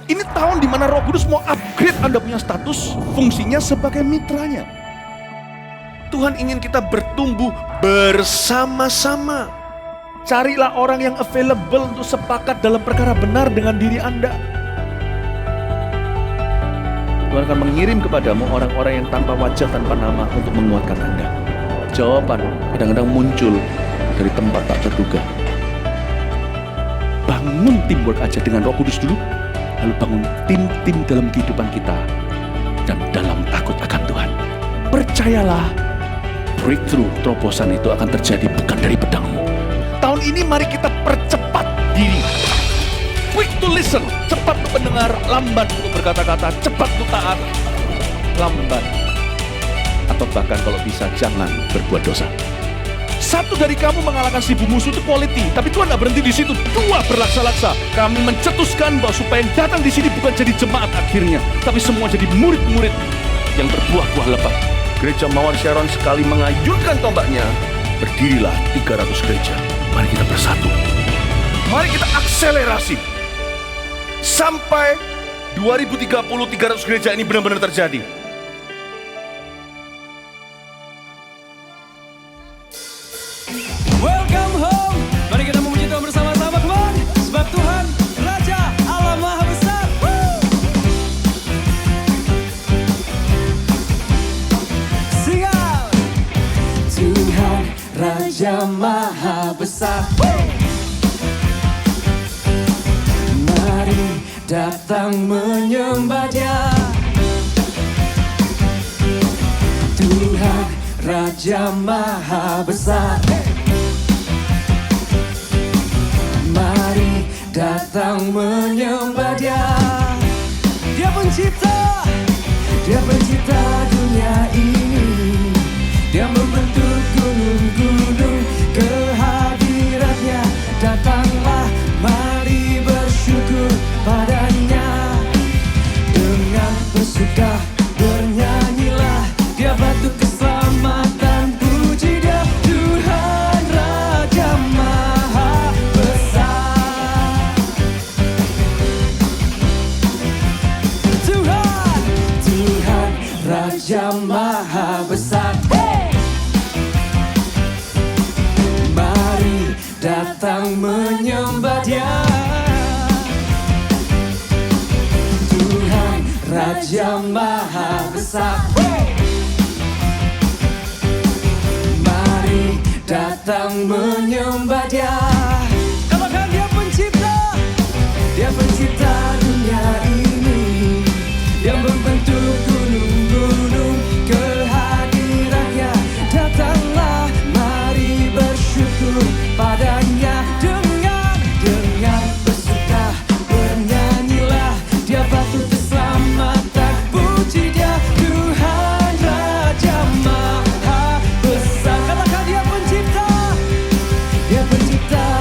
Ini tahun dimana Roh Kudus mau upgrade Anda punya status, fungsinya sebagai mitranya. Tuhan ingin kita bertumbuh bersama-sama. Carilah orang yang available untuk sepakat dalam perkara benar dengan diri Anda. Tuhan akan mengirim kepadamu orang-orang yang tanpa wajah, tanpa nama untuk menguatkan Anda. Jawaban kadang-kadang muncul dari tempat tak terduga. Bangun teamwork aja dengan Roh Kudus dulu, lalu bangun tim-tim dalam kehidupan kita dan dalam takut akan Tuhan. Percayalah, breakthrough, terobosan itu akan terjadi bukan dari pedangmu. Tahun ini mari kita percepat diri. Quick to listen, cepat untuk mendengar, lambat untuk berkata-kata, cepat untuk taat, lambat. Atau bahkan kalau bisa jangan berbuat dosa. Satu dari kamu mengalahkan 1000 musuh itu quality, tapi Tuhan tidak berhenti di situ. 2 berlaksa-laksa. Kami mencetuskan bahwa supaya yang datang di sini bukan jadi jemaat akhirnya, tapi semua jadi murid-murid yang berbuah-buah lebat. Gereja Mawar Sharon sekali mengayunkan tombaknya, berdirilah 300 gereja. Mari kita bersatu. Mari kita akselerasi. Sampai 2030 300 gereja ini benar-benar terjadi. Welcome home. Mari kita memuji Tuhan bersama-sama, come on. Sebab Tuhan Raja Allah Maha Besar. Sing out. Tuhan Raja Maha Besar. Mari datang menyembah Dia. Tuhan Raja Maha Besar. Mari datang menyembah Dia. Dia pencipta, Dia pencipta dunia ini. Dia membentuk gunung-gunung, kehadiratnya datanglah, mari bersyukur padanya. Dengan bersukah bernyanyilah, Dia batu keselamatan, puji Dia. Tuhan Raja Maha Besar. Tuhan Raja Maha Besar. Mari datang menyembah Dia. Tuhan Raja Maha Besar. Mari datang menyembah Dia. Katakan Dia pencipta, Dia pencipta dunia ini. Dia membentuk gunung-gunung, kehadiratnya datanglah, mari bersyukur padanya. Dengan bersukah bernyanyilah, Dia batu keselamatan, puji Dia. Tuhan Raja Maha Besar. Katakan Dia pencipta, Dia pencipta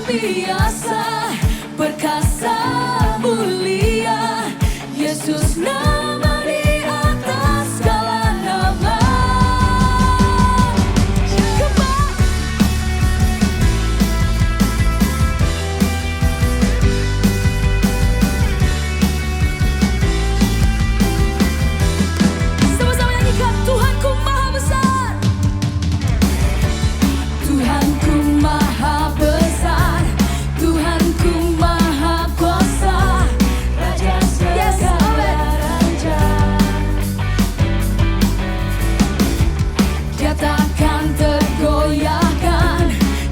biasa, perkasa, mulia, Yesus nama di atas segala nama. Sama-sama nyanyikan, Tuhanku maha besar, Tuhanku maha besar, Tuhanku maha kuasa, Raja segala raja. Dia takkan tergoyahkan,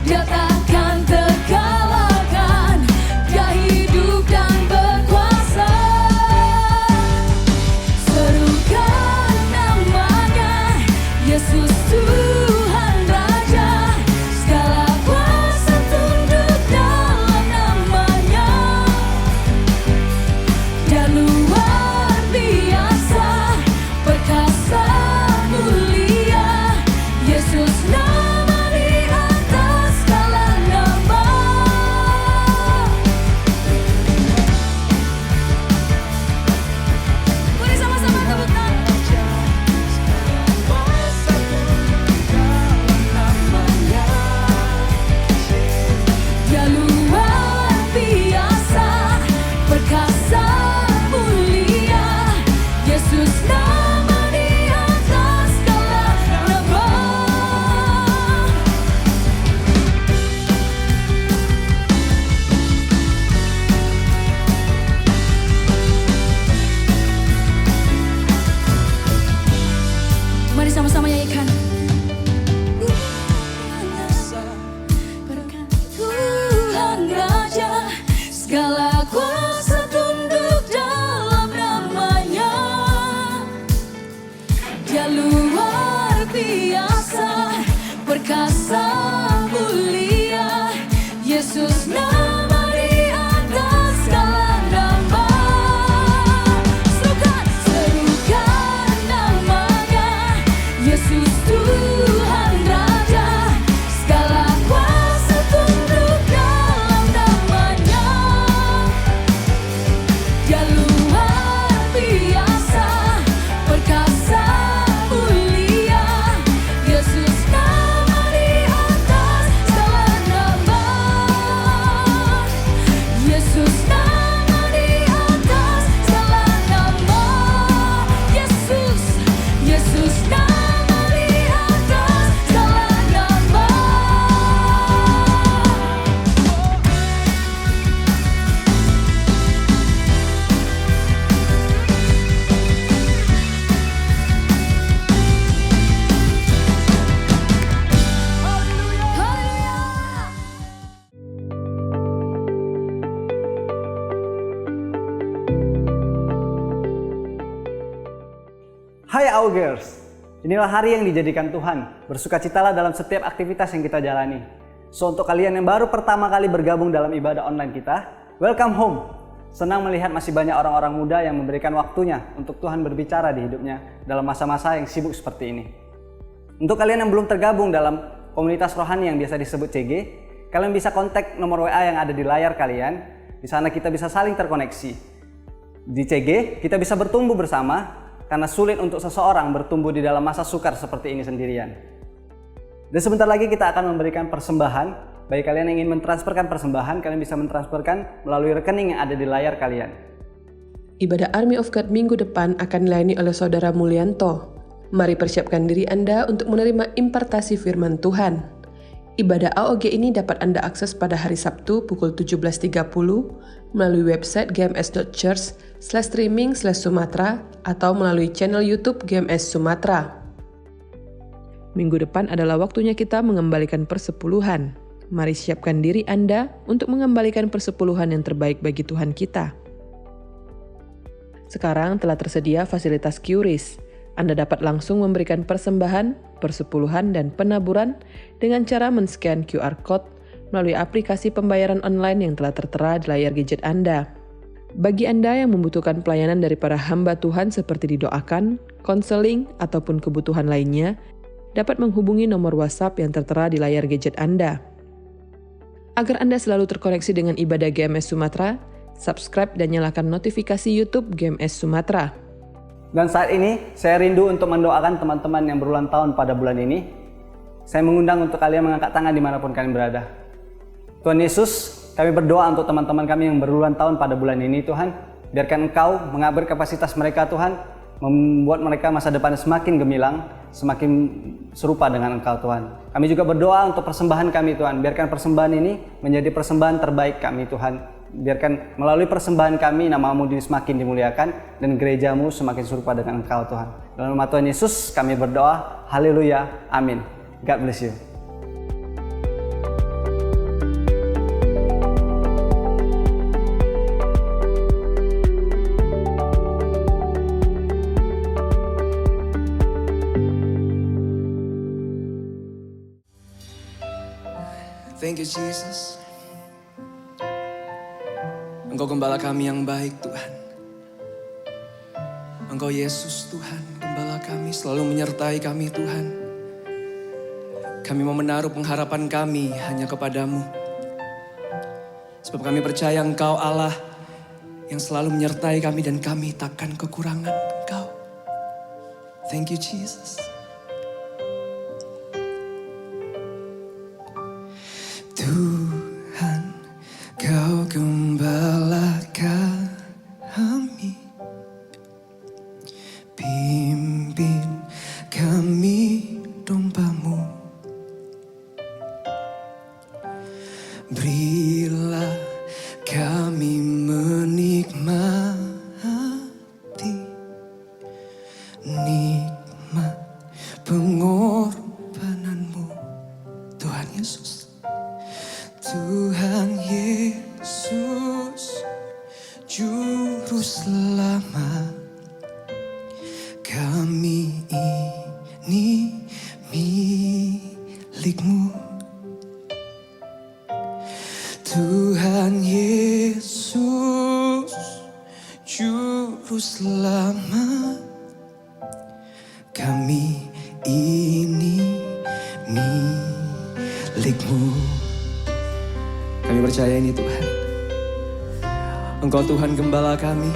Dia takkan terkalahkan, Dia hidup dan berkuasa. Serukan namanya, Yesus Tuhan Raja, segala kuasa tunduk dalam namanya. Dia luar biasa, perkasa, mulia, Yesus nama di atas segala nama. Mari sama-sama tepuk tangan. Dia luar biasa, perkasa, mulia, Yesus nama di atas segala nama. Mari sama-sama nyanyikan. Tuhan Raja, segala kuasa tunduk dalam namanya. Dia luar biasa, perkasa, mulia, Yesus nama di atas segala nama. Serukan namanya, Yesus Tuhan Raja, segala kuasa tunduk dalam namanya. Dia luar biasa, perkasa, mulia, Yesus nama di atas segala nama. Yesus nama di atas segala nama. Yesus nama di atas segala nama. Haleluya. Hai Augers, inilah hari yang dijadikan Tuhan. Bersukacitalah dalam setiap aktivitas yang kita jalani. So untuk kalian yang baru pertama kali bergabung dalam ibadah online kita, welcome home. Senang melihat masih banyak orang-orang muda yang memberikan waktunya untuk Tuhan berbicara di hidupnya dalam masa-masa yang sibuk seperti ini. Untuk kalian yang belum tergabung dalam komunitas rohani yang biasa disebut CG, kalian bisa kontak nomor WA yang ada di layar kalian. Di sana kita bisa saling terkoneksi. Di CG, kita bisa bertumbuh bersama, karena sulit untuk seseorang bertumbuh di dalam masa sukar seperti ini sendirian. Dan sebentar lagi kita akan memberikan persembahan. Bagi kalian yang ingin mentransferkan persembahan, kalian bisa mentransferkan melalui rekening yang ada di layar kalian. Ibadah Army of God minggu depan akan dilayani oleh Saudara Mulyanto. Mari persiapkan diri Anda untuk menerima impartasi firman Tuhan. Ibadah AOG ini dapat Anda akses pada hari Sabtu pukul 17.30 melalui website gms.church/streaming/Sumatera atau melalui channel YouTube GMS Sumatera. Minggu depan adalah waktunya kita mengembalikan persepuluhan. Mari siapkan diri Anda untuk mengembalikan persepuluhan yang terbaik bagi Tuhan kita. Sekarang telah tersedia fasilitas QRIS. Anda dapat langsung memberikan persembahan, persepuluhan, dan penaburan dengan cara men-scan QR Code melalui aplikasi pembayaran online yang telah tertera di layar gadget Anda. Bagi Anda yang membutuhkan pelayanan dari para hamba Tuhan seperti didoakan, konseling, ataupun kebutuhan lainnya, dapat menghubungi nomor WhatsApp yang tertera di layar gadget Anda. Agar Anda selalu terkoneksi dengan ibadah GMS Sumatera, subscribe dan nyalakan notifikasi YouTube GMS Sumatera. Dan saat ini, saya rindu untuk mendoakan teman-teman yang berulang tahun pada bulan ini. Saya mengundang untuk kalian mengangkat tangan dimanapun kalian berada. Tuhan Yesus, kami berdoa untuk teman-teman kami yang berulang tahun pada bulan ini, Tuhan. Biarkan Engkau mengabari kapasitas mereka, Tuhan, membuat mereka masa depan semakin gemilang, semakin serupa dengan Engkau, Tuhan. Kami juga berdoa untuk persembahan kami, Tuhan. Biarkan persembahan ini menjadi persembahan terbaik kami, Tuhan. Biarkan melalui persembahan kami, nama-Mu semakin dimuliakan dan gereja-Mu semakin serupa dengan Engkau, Tuhan. Dalam nama Tuhan Yesus kami berdoa. Haleluya. Amin. God bless you. Thank you Jesus. Engkau gembala kami yang baik Tuhan. Engkau Yesus Tuhan, gembala kami selalu menyertai kami Tuhan. Kami mau menaruh pengharapan kami hanya kepadamu. Sebab kami percaya Engkau Allah yang selalu menyertai kami dan kami takkan kekurangan Engkau. Thank you Jesus. Tuhan, Kau gembala kami, pimpin kami domba-Mu. Berilah kami menikmati nikmat pengorbanan-Mu, Tuhan Yesus. Tuhan Yesus, Juru Selamat, kami ini milik-Mu. Tuhan Yesus, Juru Selamat, kami ini milik-Mu. Kami percaya ini Tuhan. Engkau Tuhan gembala kami.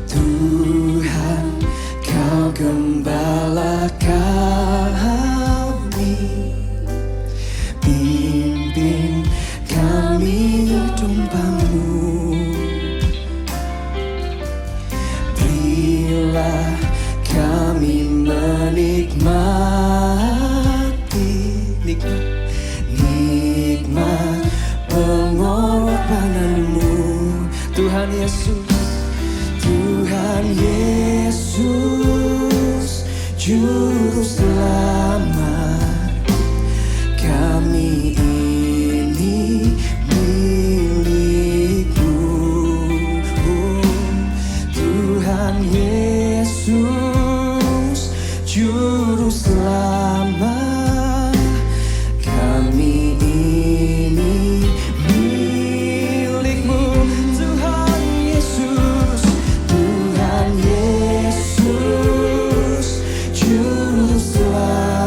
Tuhan, Kau gembala kami, pimpin kami domba-Mu. Berilah kami menikmati nikmat pengorbanan-Mu, Tuhan Yesus. Tuhan Yesus, Juru Selamat, kami ini milik-Mu. Tuhan Yesus, Juru Selamat, kami ini milik-Mu. Tuhan Yesus, Tuhan Yesus, Juru Selamat.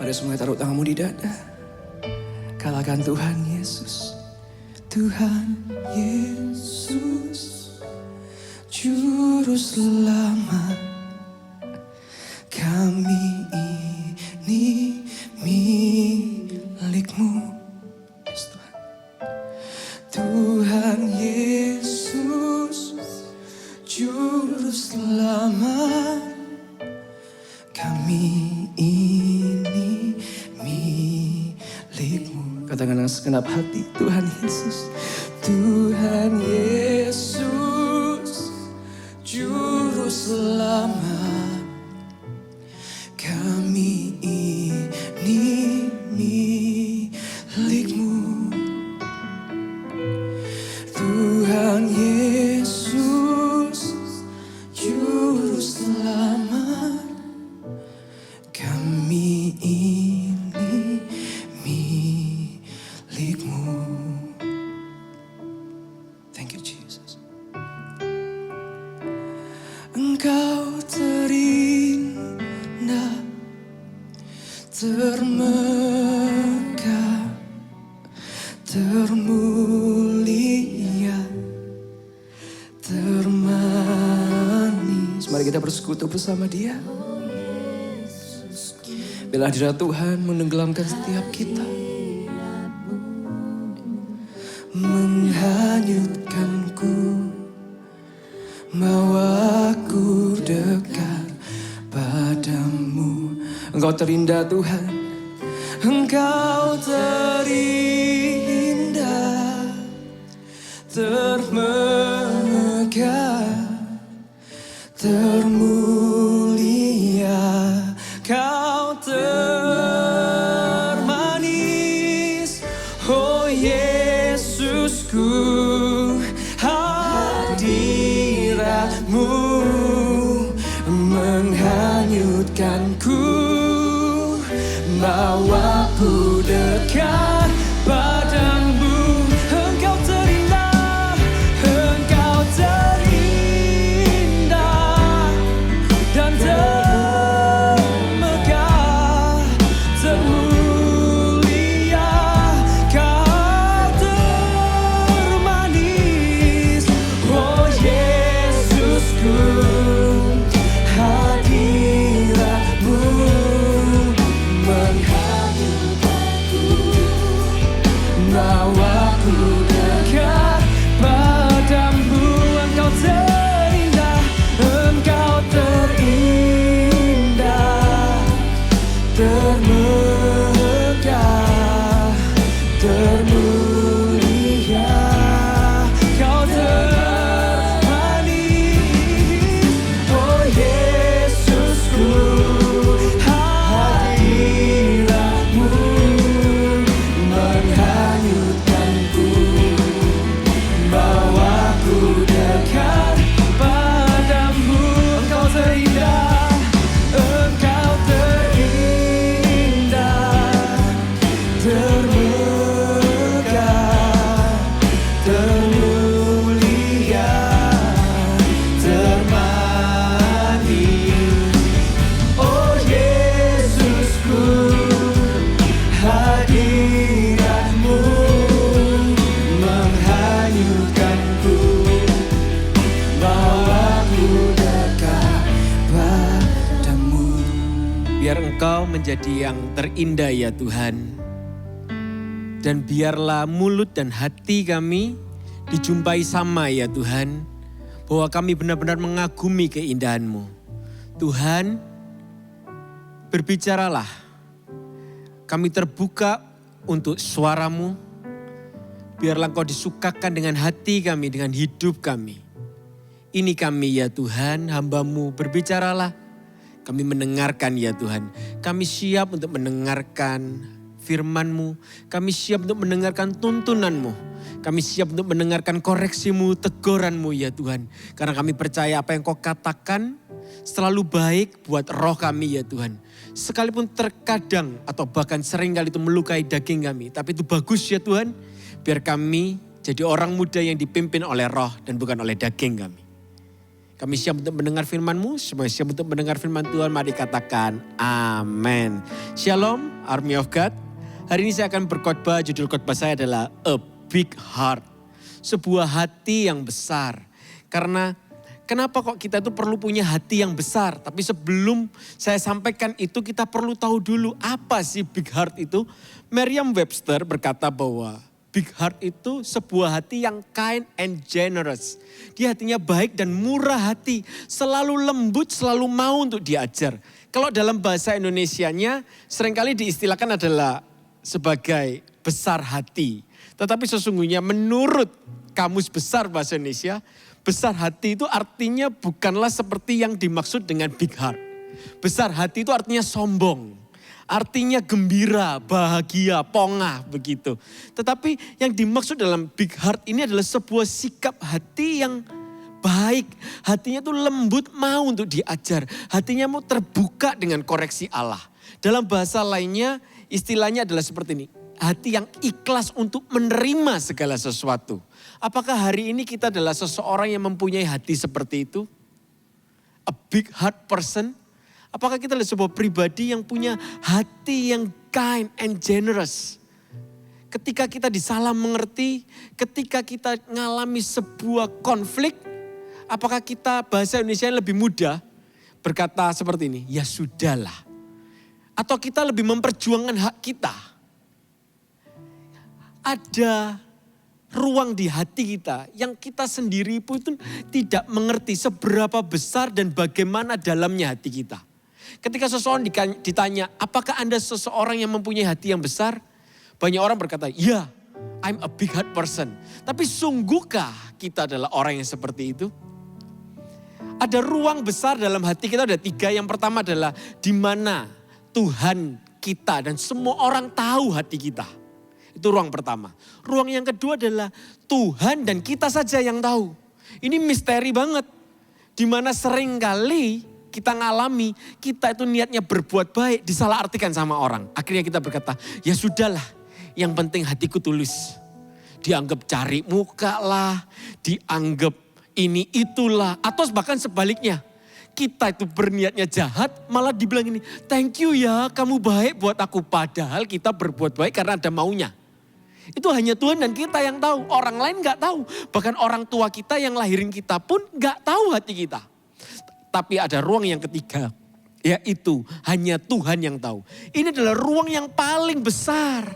Mari semuanya taruh tanganmu di dada. Kalahkan Tuhan Yesus. Tuhan Yesus, Juru Selamat. Kami ini milik-Mu. Yes, Tuhan. Tuhan Yesus, Juru Selamat. Kami ini milik-Mu. Katakan dengan segenap hati, Tuhan Yesus. Tuhan Yesus, Juru Selamat. Kami ini milik-Mu. Tuhan Yesus, Juru Selamat. Kami ini milik-Mu. Thank you, Jesus. Engkau terindah, termegah, termulia, termanis. Mari kita bersekutu bersama Dia. Bila hadirat Tuhan menenggelamkan setiap kita, menghanyutkanku, mau aku dekat padamu. Engkau terindah Tuhan, Engkau terindah, termegah, termulia, Kau termanis. Oh Yesusku, hadiratmu menghanyutkanku, bawaku dekat padamu. Engkau terindah, Engkau terindah dan termegah, termulia, Kau termanis. Oh Yesusku, hadiratmu menghanyutkanku, bawaku dekat padamu. Engkau terindah, Engkau terindah, termegah, termulia, Kau termanis. Oh Yesusku, hadiratmu menghanyutkanku, bawaku dekat padamu. Engkau terindah, Engkau terindah, termegah, termulia, termanis. Oh Yesusku, hadiratmu menghanyutkanku, bawaku dekat padamu. Biar Engkau menjadi yang terindah ya Tuhan. Dan biarlah mulut dan hati kami dijumpai sama ya Tuhan. Bahwa kami benar-benar mengagumi keindahan-Mu. Tuhan, berbicaralah. Kami terbuka untuk suara-Mu. Biarlah Engkau disukakan dengan hati kami, dengan hidup kami. Ini kami ya Tuhan, hamba-Mu, berbicaralah. Kami mendengarkan ya Tuhan. Kami siap untuk mendengarkan firman-Mu. Kami siap untuk mendengarkan tuntunan-Mu. Kami siap untuk mendengarkan koreksi-Mu, teguran-Mu ya Tuhan. Karena kami percaya apa yang Kau katakan selalu baik buat roh kami ya Tuhan. Sekalipun terkadang atau bahkan seringkali itu melukai daging kami. Tapi itu bagus ya Tuhan. Biar kami jadi orang muda yang dipimpin oleh roh dan bukan oleh daging kami. Kami siap untuk mendengar firman-Mu, semua siap untuk mendengar firman Tuhan. Mari katakan amin. Shalom, Army of God. Hari ini saya akan berkhotbah, judul khotbah saya adalah A Big Heart. Sebuah hati yang besar. Karena kenapa kok kita itu perlu punya hati yang besar. Tapi sebelum saya sampaikan itu kita perlu tahu dulu apa sih big heart itu. Merriam-Webster berkata bahwa big heart itu sebuah hati yang kind and generous. Dia hatinya baik dan murah hati. Selalu lembut, selalu mau untuk diajar. Kalau dalam bahasa Indonesianya seringkali diistilahkan adalah sebagai besar hati. Tetapi sesungguhnya menurut Kamus Besar Bahasa Indonesia, besar hati itu artinya bukanlah seperti yang dimaksud dengan big heart. Besar hati itu artinya sombong. Artinya gembira, bahagia, pongah begitu. Tetapi yang dimaksud dalam big heart ini adalah sebuah sikap hati yang baik. Hatinya tuh lembut, mau untuk diajar. Hatinya mau terbuka dengan koreksi Allah. Dalam bahasa lainnya istilahnya adalah seperti ini. Hati yang ikhlas untuk menerima segala sesuatu. Apakah hari ini kita adalah seseorang yang mempunyai hati seperti itu? A big heart person? Apakah kita adalah sebuah pribadi yang punya hati yang kind and generous? Ketika kita disalah mengerti, ketika kita mengalami sebuah konflik, apakah kita bahasa Indonesia lebih mudah berkata seperti ini, ya sudahlah. Atau kita lebih memperjuangkan hak kita. Ada ruang di hati kita yang kita sendiri pun tidak mengerti seberapa besar dan bagaimana dalamnya hati kita. Ketika seseorang ditanya, apakah Anda seseorang yang mempunyai hati yang besar? Banyak orang berkata, ya, I'm a big heart person. Tapi sungguhkah kita adalah orang yang seperti itu? Ada ruang besar dalam hati kita, ada 3. Yang pertama adalah di mana Tuhan kita dan semua orang tahu hati kita. Itu ruang pertama. Ruang yang kedua adalah Tuhan dan kita saja yang tahu. Ini misteri banget. Di mana seringkali kita ngalami, kita itu niatnya berbuat baik, disalahartikan sama orang. Akhirnya kita berkata, ya sudahlah, yang penting hatiku tulus. Dianggap cari muka lah, dianggap ini itulah. Atau bahkan sebaliknya, kita itu berniatnya jahat, malah dibilang ini, thank you ya kamu baik buat aku. Padahal kita berbuat baik karena ada maunya. Itu hanya Tuhan dan kita yang tahu, orang lain gak tahu. Bahkan orang tua kita yang lahirin kita pun gak tahu hati kita. Tapi ada ruang yang ketiga, yaitu hanya Tuhan yang tahu. Ini adalah ruang yang paling besar.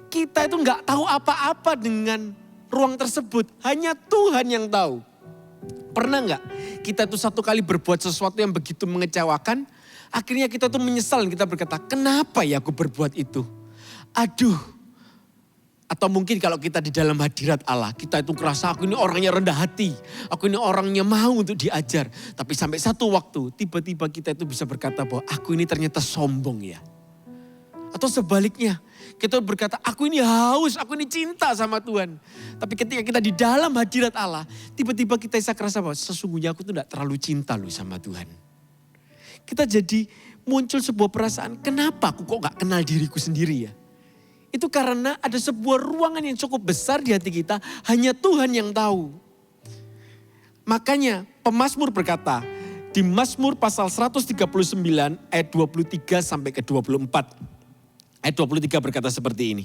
Kita itu gak tahu apa-apa dengan ruang tersebut, hanya Tuhan yang tahu. Pernah gak kita itu satu kali berbuat sesuatu yang begitu mengecewakan, akhirnya kita tuh menyesal dan kita berkata, kenapa ya aku berbuat itu? Aduh. Atau mungkin kalau kita di dalam hadirat Allah, kita itu kerasa aku ini orangnya rendah hati. Aku ini orangnya mau untuk diajar. Tapi sampai satu waktu tiba-tiba kita itu bisa berkata bahwa aku ini ternyata sombong ya. Atau sebaliknya kita berkata aku ini haus, aku ini cinta sama Tuhan. Tapi ketika kita di dalam hadirat Allah, tiba-tiba kita bisa kerasa bahwa sesungguhnya aku tuh tidak terlalu cinta loh sama Tuhan. Kita jadi muncul sebuah perasaan, kenapa aku kok gak kenal diriku sendiri ya? Itu karena ada sebuah ruangan yang cukup besar di hati kita, hanya Tuhan yang tahu. Makanya pemazmur berkata, di Mazmur pasal 139 ayat 23 sampai ke 24. Ayat 23 berkata seperti ini.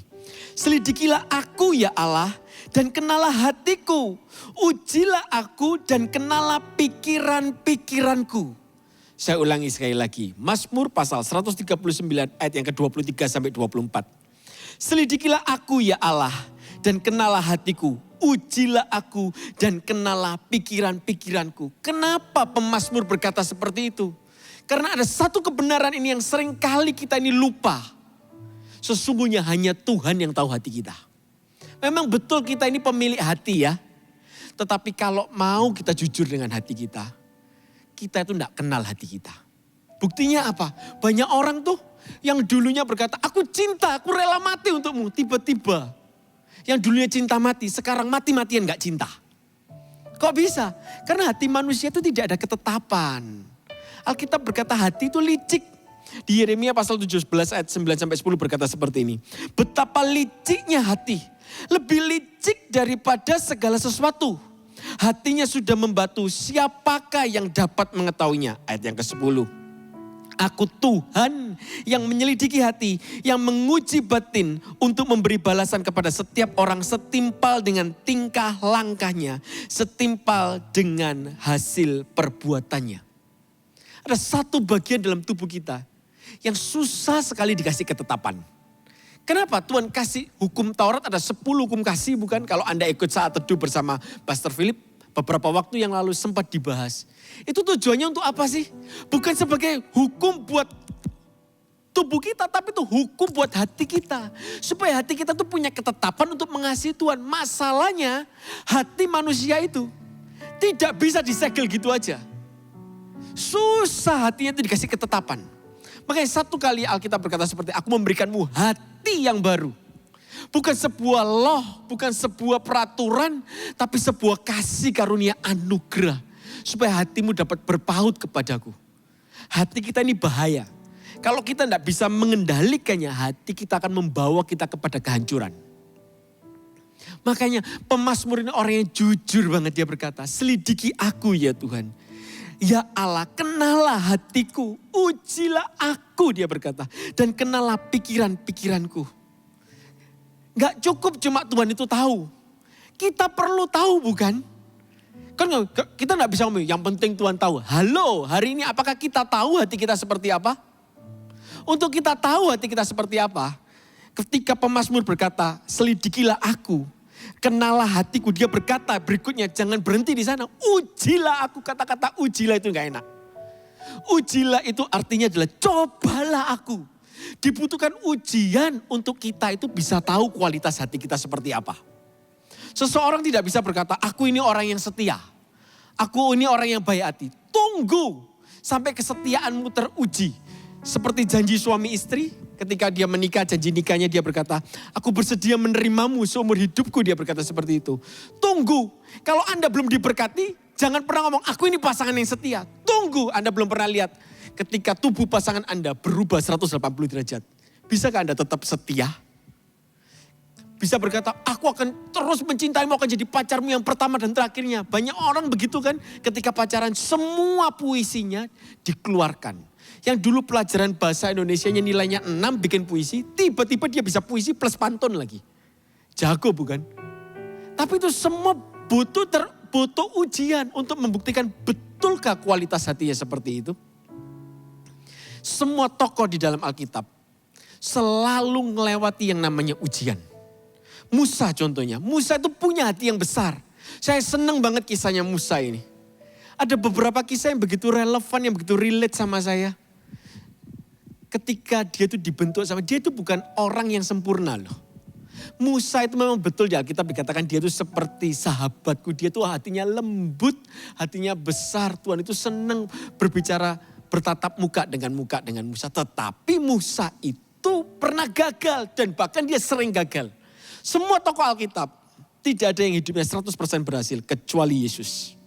Selidikilah aku ya Allah dan kenalah hatiku. Ujilah aku dan kenalah pikiran-pikiranku. Saya ulangi sekali lagi. Mazmur pasal 139 ayat yang ke-23 sampai 24. Selidikilah aku ya Allah dan kenalah hatiku. Ujilah aku dan kenalah pikiran-pikiranku. Kenapa pemazmur berkata seperti itu? Karena ada satu kebenaran ini yang sering kali kita ini lupa. Sesungguhnya hanya Tuhan yang tahu hati kita. Memang betul kita ini pemilik hati ya. Tetapi kalau mau kita jujur dengan hati kita, kita itu tidak kenal hati kita. Buktinya apa? Banyak orang tuh yang dulunya berkata, aku cinta, aku rela mati untukmu. Tiba-tiba yang dulunya cinta mati, sekarang mati-matian gak cinta. Kok bisa? Karena hati manusia itu tidak ada ketetapan. Alkitab berkata hati itu licik. Di Yeremia pasal 17 ayat 9 sampai 10 berkata seperti ini. Betapa liciknya hati. Lebih licik daripada segala sesuatu. Hatinya sudah membatu, siapakah yang dapat mengetahuinya? Ayat yang ke-10. Aku Tuhan yang menyelidiki hati, yang menguji batin untuk memberi balasan kepada setiap orang setimpal dengan tingkah langkahnya, setimpal dengan hasil perbuatannya. Ada satu bagian dalam tubuh kita yang susah sekali dikasih ketetapan. Kenapa Tuhan kasih hukum Taurat ada 10 hukum kasih bukan? Kalau Anda ikut saat teduh bersama Pastor Philip, beberapa waktu yang lalu sempat dibahas. Itu tujuannya untuk apa sih? Bukan sebagai hukum buat tubuh kita, tapi itu hukum buat hati kita. Supaya hati kita tuh punya ketetapan untuk mengasihi Tuhan. Masalahnya hati manusia itu tidak bisa disegel gitu aja. Susah hatinya itu dikasih ketetapan. Makanya satu kali Alkitab berkata seperti, aku memberikanmu hati yang baru. Bukan sebuah law, bukan sebuah peraturan, tapi sebuah kasih karunia anugerah. Supaya hatimu dapat berpaut kepadaku. Hati kita ini bahaya. Kalau kita tidak bisa mengendalikannya, hati kita akan membawa kita kepada kehancuran. Makanya pemazmur ini orang yang jujur banget, dia berkata, selidiki aku ya Tuhan. Ya Allah, kenalah hatiku, ujilah aku, dia berkata. Dan kenalah pikiran-pikiranku. Gak cukup cuma Tuhan itu tahu. Kita perlu tahu bukan? Kan kita gak bisa ngomong, yang penting Tuhan tahu. Halo, hari ini apakah kita tahu hati kita seperti apa? Untuk kita tahu hati kita seperti apa, ketika pemazmur berkata, selidikilah aku. Kenalah hatiku, dia berkata berikutnya, jangan berhenti di sana. Ujilah aku, kata-kata ujilah itu gak enak. Ujilah itu artinya adalah cobalah aku. Dibutuhkan ujian untuk kita itu bisa tahu kualitas hati kita seperti apa. Seseorang tidak bisa berkata, aku ini orang yang setia. Aku ini orang yang baik hati. Tunggu sampai kesetiaanmu teruji. Seperti janji suami istri, ketika dia menikah, janji nikahnya dia berkata, aku bersedia menerimamu seumur hidupku, dia berkata seperti itu. Tunggu, kalau Anda belum diberkati, jangan pernah ngomong, aku ini pasangan yang setia. Tunggu, Anda belum pernah lihat ketika tubuh pasangan Anda berubah 180 derajat. Bisakah Anda tetap setia? Bisa berkata, aku akan terus mencintaimu, akan jadi pacarmu yang pertama dan terakhirnya. Banyak orang begitu kan, ketika pacaran semua puisinya dikeluarkan. Yang dulu pelajaran bahasa Indonesianya nilainya 6 bikin puisi, tiba-tiba dia bisa puisi plus pantun lagi. Jago bukan? Tapi itu semua butuh ujian untuk membuktikan betulkah kualitas hatinya seperti itu. Semua tokoh di dalam Alkitab selalu melewati yang namanya ujian. Musa contohnya, Musa itu punya hati yang besar. Saya senang banget kisahnya Musa ini. Ada beberapa kisah yang begitu relevan, yang begitu relate sama saya. Ketika dia itu dibentuk sama, dia itu bukan orang yang sempurna loh. Musa itu memang betul di Alkitab dikatakan dia itu seperti sahabatku. Dia itu hatinya lembut, hatinya besar. Tuhan itu senang berbicara, bertatap muka dengan Musa. Tetapi Musa itu pernah gagal dan bahkan dia sering gagal. Semua tokoh Alkitab tidak ada yang hidupnya 100% berhasil kecuali Yesus.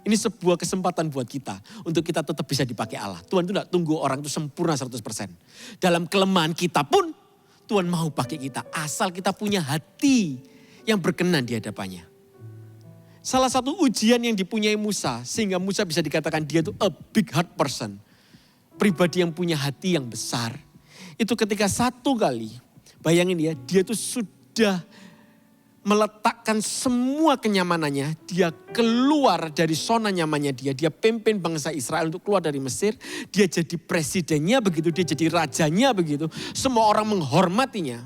Ini sebuah kesempatan buat kita untuk kita tetap bisa dipakai Allah. Tuhan itu tidak tunggu orang itu sempurna 100%. Dalam kelemahan kita pun Tuhan mau pakai kita asal kita punya hati yang berkenan di hadapannya. Salah satu ujian yang dipunyai Musa sehingga Musa bisa dikatakan dia itu a big heart person. Pribadi yang punya hati yang besar. Itu ketika satu kali, bayangin ya, dia itu sudah meletakkan semua kenyamanannya, dia keluar dari zona nyamannya dia pimpin bangsa Israel untuk keluar dari Mesir, dia jadi presidennya begitu, dia jadi rajanya begitu, semua orang menghormatinya.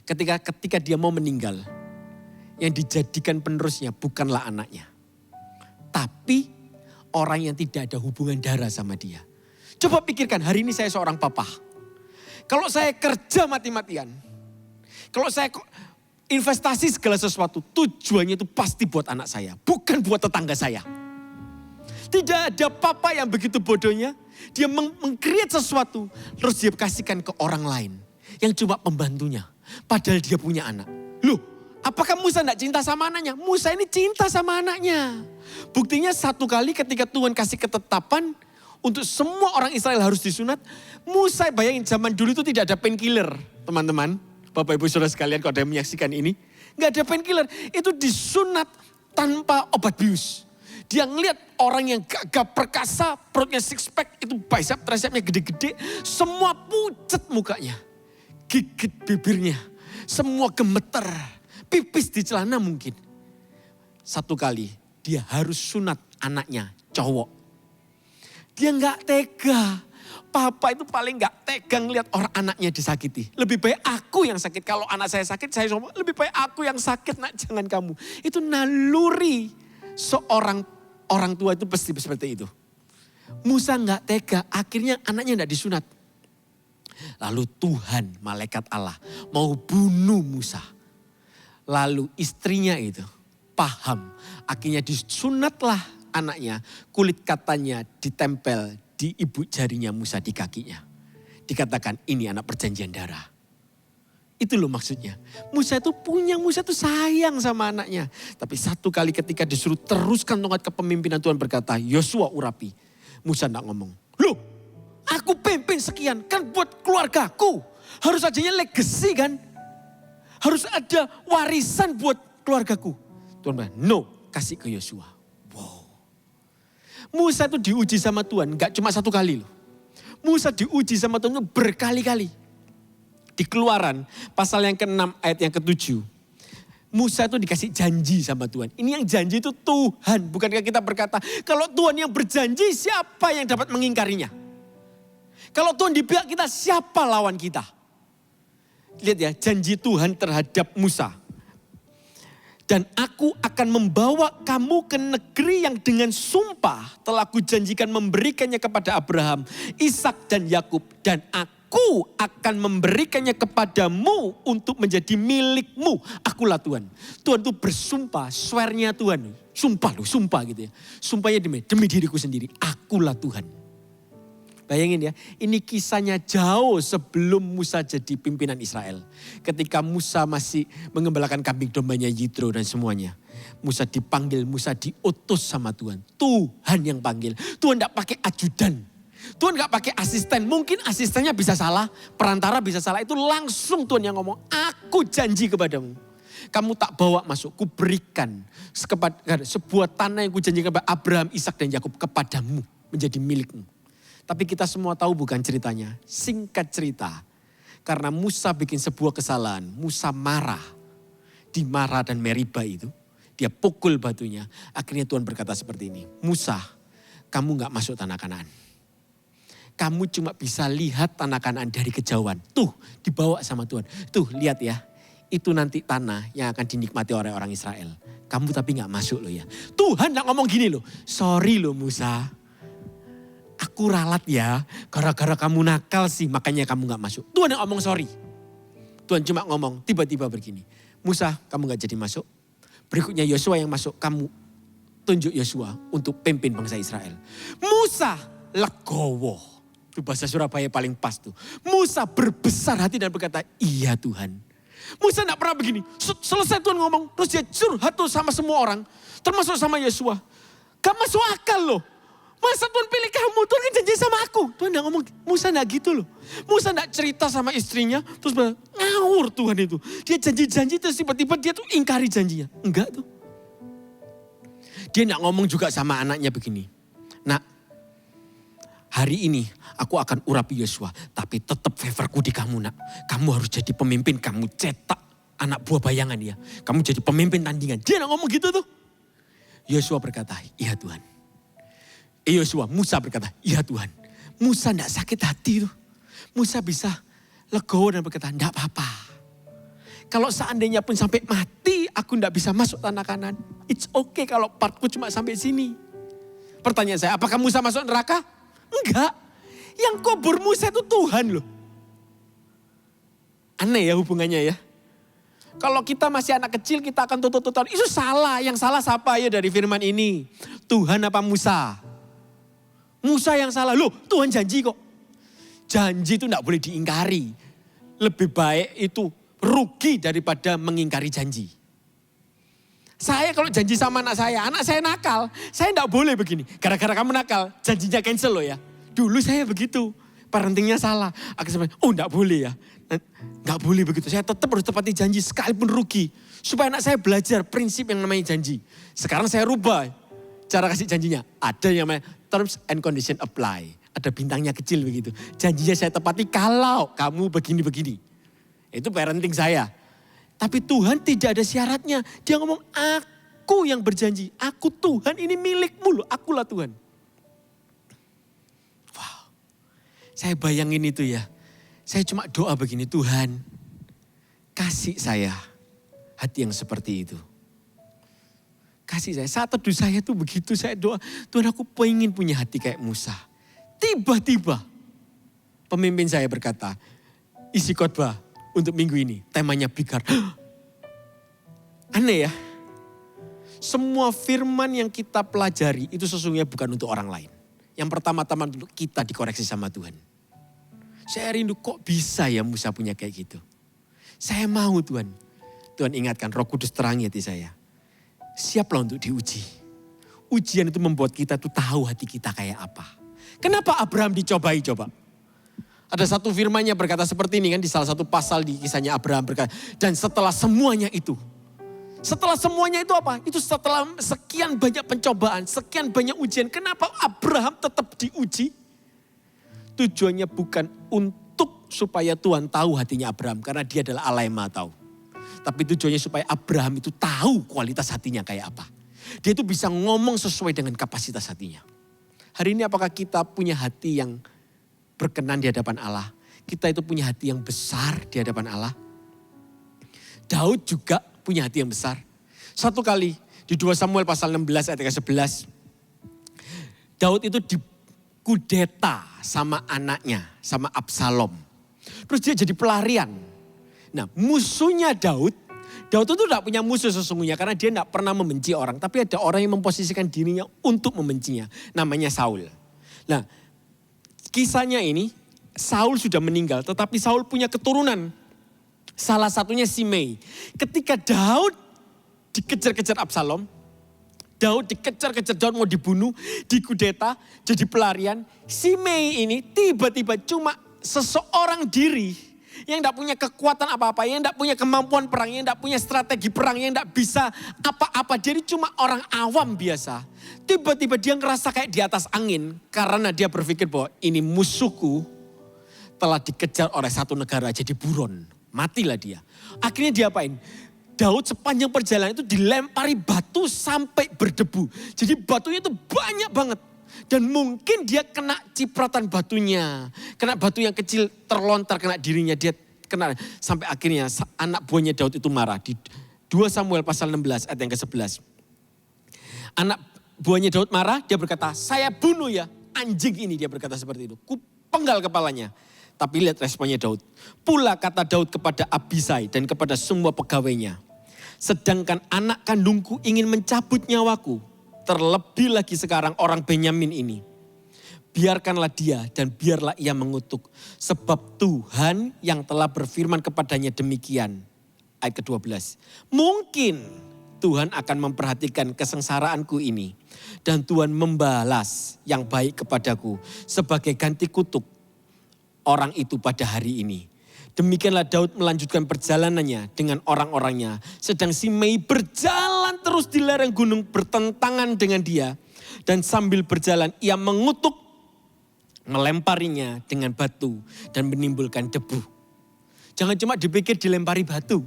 Ketika dia mau meninggal, yang dijadikan penerusnya bukanlah anaknya, tapi orang yang tidak ada hubungan darah sama dia. Coba pikirkan, hari ini saya seorang papa, kalau saya kerja mati-matian, kalau saya investasi segala sesuatu, tujuannya itu pasti buat anak saya, bukan buat tetangga saya. Tidak ada papa yang begitu bodohnya, dia meng-create sesuatu, terus dia kasihkan ke orang lain, yang cuma pembantunya, padahal dia punya anak. Loh, apakah Musa tidak cinta sama anaknya? Musa ini cinta sama anaknya. Buktinya satu kali ketika Tuhan kasih ketetapan, untuk semua orang Israel harus disunat, Musa bayangin zaman dulu itu tidak ada painkiller, teman-teman. Bapak ibu saudara sekalian kalau ada yang menyaksikan ini. Gak ada painkiller. Itu disunat tanpa obat bius. Dia ngeliat orang yang gagah perkasa, perutnya six pack, itu bicep tricepnya gede-gede, semua pucet mukanya. Gigit bibirnya, semua gemeter, pipis di celana mungkin. Satu kali dia harus sunat anaknya cowok. Dia nggak tega. Papa itu paling nggak tega ngeliat orang anaknya disakiti. Lebih baik aku yang sakit. Kalau anak saya sakit, saya ngomong lebih baik aku yang sakit, nak, jangan kamu. Itu naluri seorang orang tua itu pasti seperti itu. Musa nggak tega, akhirnya anaknya nggak disunat. Lalu Tuhan, malaikat Allah, mau bunuh Musa. Lalu istrinya itu paham, akhirnya disunatlah anaknya, kulit katanya ditempel di ibu jarinya Musa di kakinya. Dikatakan ini anak perjanjian darah. Itu loh maksudnya. Musa itu sayang sama anaknya. Tapi satu kali ketika disuruh teruskan tongkat kepemimpinan, Tuhan berkata, Yosua urapi. Musa enggak ngomong. Loh, aku pimpin sekian, kan buat keluargaku. Harus adanya legacy kan. Harus ada warisan buat keluargaku. Tuhan bilang, no, kasih ke Yosua. Wow. Musa itu diuji sama Tuhan, gak cuma satu kali loh. Musa diuji sama Tuhan berkali-kali. Di Keluaran, pasal yang ke-6 ayat yang ke-7. Musa itu dikasih janji sama Tuhan. Ini yang janji itu Tuhan. Bukankah kita berkata, kalau Tuhan yang berjanji, siapa yang dapat mengingkarinya? Kalau Tuhan di pihak kita, siapa lawan kita? Lihat ya, janji Tuhan terhadap Musa. Dan aku akan membawa kamu ke negeri yang dengan sumpah telah kujanjikan memberikannya kepada Abraham, Ishak dan Yakub. Dan aku akan memberikannya kepadamu untuk menjadi milikmu. Akulah Tuhan. Tuhan itu bersumpah, swearnya Tuhan. Sumpah gitu ya. Sumpahnya demi diriku sendiri. Akulah Tuhan. Bayangin ya, ini kisahnya jauh sebelum Musa jadi pimpinan Israel. Ketika Musa masih mengembalakan kambing dombanya Yitro dan semuanya. Musa dipanggil, Musa diutus sama Tuhan. Tuhan yang panggil. Tuhan gak pakai ajudan. Tuhan gak pakai asisten. Mungkin asistennya bisa salah, perantara bisa salah. Itu langsung Tuhan yang ngomong, aku janji kepadamu. Kamu tak bawa masuk, ku berikan sebuah tanah yang ku janjikan kepada Abraham, Ishak dan Yakub kepadamu menjadi milikmu. Tapi kita semua tahu bukan ceritanya. Singkat cerita. Karena Musa bikin sebuah kesalahan. Musa marah. Di Mara dan Meriba itu. Dia pukul batunya. Akhirnya Tuhan berkata seperti ini. Musa, kamu gak masuk tanah Kanaan. Kamu cuma bisa lihat tanah Kanaan dari kejauhan. Tuh, dibawa sama Tuhan. Tuh, lihat ya. Itu nanti tanah yang akan dinikmati oleh orang Israel. Kamu tapi gak masuk loh ya. Tuhan gak ngomong gini loh. Sorry loh Musa. Aku ralat ya, gara-gara kamu nakal sih makanya kamu gak masuk. Tuhan yang ngomong sorry. Tuhan cuma ngomong tiba-tiba begini. Musa kamu gak jadi masuk. Berikutnya Yosua yang masuk, kamu tunjuk Yosua untuk pimpin bangsa Israel. Musa legowo. Itu bahasa Surabaya paling pas tuh. Musa berbesar hati dan berkata, iya Tuhan. Musa gak pernah begini. Selesai Tuhan ngomong, terus dia curhat tuh sama semua orang. Termasuk sama Yosua. Gak masuk akal loh. Masa Tuhan pilih kamu, Tuhan kan janji sama aku. Tuhan gak ngomong, Musa gak gitu loh. Musa gak cerita sama istrinya, terus ngawur Tuhan itu. Dia janji-janji terus tiba-tiba dia tuh ingkari janjinya. Enggak tuh. Dia gak ngomong juga sama anaknya begini. Nak, hari ini aku akan urapi Yosua, tapi tetap favorku di kamu nak. Kamu harus jadi pemimpin, kamu cetak anak buah bayangan ya. Kamu jadi pemimpin tandingan. Dia gak ngomong gitu tuh. Yosua berkata, iya Tuhan. Yosua, Musa berkata, iya Tuhan. Musa enggak sakit hati tuh. Musa bisa legowo dan berkata, enggak apa-apa. Kalau seandainya pun sampai mati, aku enggak bisa masuk tanah Kanaan. It's okay kalau partku cuma sampai sini. Pertanyaan saya, apakah Musa masuk neraka? Enggak. Yang kubur Musa itu Tuhan loh. Aneh ya hubungannya ya. Kalau kita masih anak kecil, kita akan tuntut-tuntut. Itu salah. Yang salah siapa ya dari firman ini? Tuhan apa Musa? Musa yang salah. Loh, Tuhan janji kok. Janji itu enggak boleh diingkari. Lebih baik itu rugi daripada mengingkari janji. Saya kalau janji sama anak saya nakal. Saya enggak boleh begini. Gara-gara kamu nakal, janjinya cancel loh ya. Dulu saya begitu. parentingnya salah. Akhirnya, oh enggak boleh ya. Enggak boleh begitu, saya tetap harus tepati janji sekalipun rugi. Supaya anak saya belajar prinsip yang namanya janji. Sekarang saya rubah cara kasih janjinya. Ada yang namanya terms and condition apply. Ada bintangnya kecil begitu. Janjinya saya tepati kalau kamu begini-begini. Itu parenting saya. Tapi Tuhan tidak ada syaratnya. Dia ngomong, aku yang berjanji. Aku Tuhan, ini milikmu loh. Akulah Tuhan. Wow. Saya bayangin itu ya. Saya cuma doa begini, Tuhan kasih saya hati yang seperti itu. Kasih saya. Saat teduh saya tuh begitu saya doa. Tuhan aku pengen punya hati kayak Musa. Tiba-tiba pemimpin saya berkata, isi khotbah untuk minggu ini temanya Big Heart. Aneh ya. Semua firman yang kita pelajari itu sesungguhnya bukan untuk orang lain. Yang pertama-tama dulu kita dikoreksi sama Tuhan. Saya rindu kok bisa ya Musa punya kayak gitu. Saya mau Tuhan. Tuhan ingatkan Roh Kudus terangi hati saya. Siaplah untuk diuji. Ujian itu membuat kita tuh tahu hati kita kayak apa. Kenapa Abraham dicobai coba? Ada satu firmannya berkata seperti ini kan di salah satu pasal di kisahnya Abraham berkata. Dan setelah semuanya itu. Setelah semuanya itu apa? Itu setelah sekian banyak pencobaan, sekian banyak ujian. Kenapa Abraham tetap diuji? Tujuannya bukan untuk supaya Tuhan tahu hatinya Abraham. Karena dia adalah Allah yang Maha Tahu. Tapi tujuannya supaya Abraham itu tahu kualitas hatinya kayak apa. Dia itu bisa ngomong sesuai dengan kapasitas hatinya. Hari ini apakah kita punya hati yang berkenan di hadapan Allah? Kita itu punya hati yang besar di hadapan Allah. Daud juga punya hati yang besar. Satu kali di 2 Samuel pasal 16 ayat 11. Daud itu dikudeta sama anaknya, sama Absalom. Terus dia jadi pelarian. Nah musuhnya Daud itu tidak punya musuh sesungguhnya karena dia tidak pernah membenci orang. Tapi ada orang yang memposisikan dirinya untuk membencinya. Namanya Saul. Nah kisahnya ini Saul sudah meninggal tetapi Saul punya keturunan. Salah satunya Simei. Ketika Daud dikejar-kejar Absalom. Daud dikejar-kejar, Daud mau dibunuh, dikudeta, jadi pelarian. Simei ini tiba-tiba cuma seseorang diri. Yang tidak punya kekuatan apa-apa, yang tidak punya kemampuan perang, yang tidak punya strategi perang, yang tidak bisa apa-apa. Jadi cuma orang awam biasa. Tiba-tiba dia ngerasa kayak di atas angin. Karena dia berpikir bahwa ini musuhku telah dikejar oleh satu negara jadi buron. Matilah dia. Akhirnya dia apain? Daud sepanjang perjalanan itu dilempari batu sampai berdebu. Jadi batunya itu banyak banget. Dan mungkin dia kena cipratan batunya. Kena batu yang kecil terlontar kena dirinya. Dia kena sampai akhirnya anak buahnya Daud itu marah. Di 2 Samuel pasal 16 ayat yang ke-11. Anak buahnya Daud marah, dia berkata, saya bunuh ya anjing ini. Dia berkata seperti itu. Kupenggal kepalanya. Tapi lihat responnya Daud. Pula kata Daud kepada Abisai dan kepada semua pegawainya. Sedangkan anak kandungku ingin mencabut nyawaku. Terlebih lagi sekarang orang Benyamin ini. Biarkanlah dia dan biarlah ia mengutuk. Sebab Tuhan yang telah berfirman kepadanya demikian. Ayat ke-12. Mungkin Tuhan akan memperhatikan kesengsaraanku ini. Dan Tuhan membalas yang baik kepadaku. Sebagai ganti kutuk orang itu pada hari ini. Demikianlah Daud melanjutkan perjalanannya dengan orang-orangnya. Sedang Simei berjalan terus di lereng gunung bertentangan dengan dia. Dan sambil berjalan ia mengutuk, melemparinya dengan batu dan menimbulkan debu. Jangan cuma dipikir dilempari batu.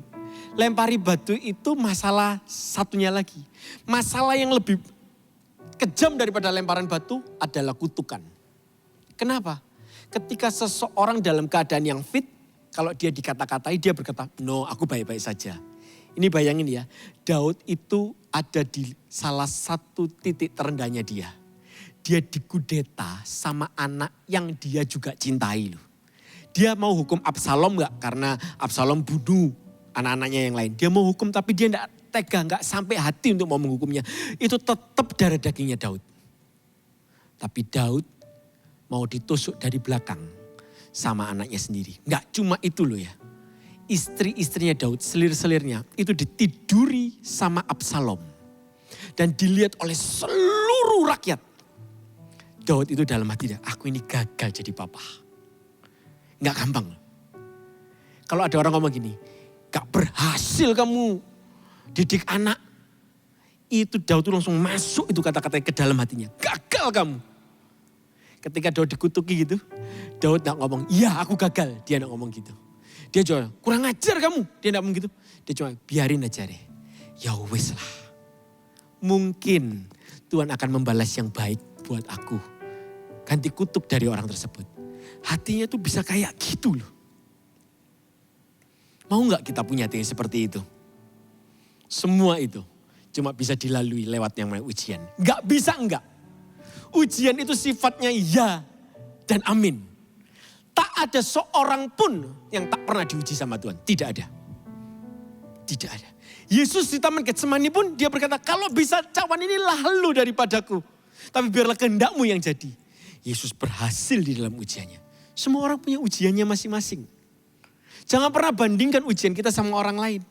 Lempari batu itu masalah satunya lagi. Masalah yang lebih kejam daripada lemparan batu adalah kutukan. Kenapa? Ketika seseorang dalam keadaan yang fit, kalau dia dikata-katai, dia berkata, no aku baik-baik saja. Ini bayangin ya, Daud itu ada di salah satu titik terendahnya dia. Dia dikudeta sama anak yang dia juga cintai loh. Dia mau hukum Absalom gak? Karena Absalom bunuh anak-anaknya yang lain. Dia mau hukum tapi dia gak tega, gak sampai hati untuk mau menghukumnya. Itu tetap darah dagingnya Daud. Tapi Daud mau ditusuk dari belakang sama anaknya sendiri. Enggak cuma itu loh ya. Istri-istrinya Daud, selir-selirnya itu ditiduri sama Absalom. Dan dilihat oleh seluruh rakyat. Daud itu dalam hati dia, aku ini gagal jadi papa. Nggak gampang. Kalau ada orang ngomong gini, gak berhasil kamu didik anak. Itu Daud tuh langsung masuk itu kata-katanya ke dalam hatinya. Gagal kamu. Ketika Daud dikutuki gitu, Daud gak ngomong, iya aku gagal. Dia gak ngomong gitu. Dia cuma, kurang ajar kamu. Dia gak ngomong gitu. Dia cuma, biarin aja deh. Ya wes lah. Mungkin Tuhan akan membalas yang baik buat aku. Ganti kutuk dari orang tersebut. Hatinya tuh bisa kayak gitu loh. Mau gak kita punya hati yang seperti itu? Semua itu cuma bisa dilalui lewat yang namanya ujian. Gak bisa enggak. Ujian itu sifatnya ya dan amin. Tak ada seorang pun yang tak pernah diuji sama Tuhan. Tidak ada. Tidak ada. Yesus di Taman Getsemani pun dia berkata, kalau bisa cawan ini lalu daripadaku. Tapi biarlah kehendakmu yang jadi. Yesus berhasil di dalam ujiannya. Semua orang punya ujiannya masing-masing. Jangan pernah bandingkan ujian kita sama orang lain.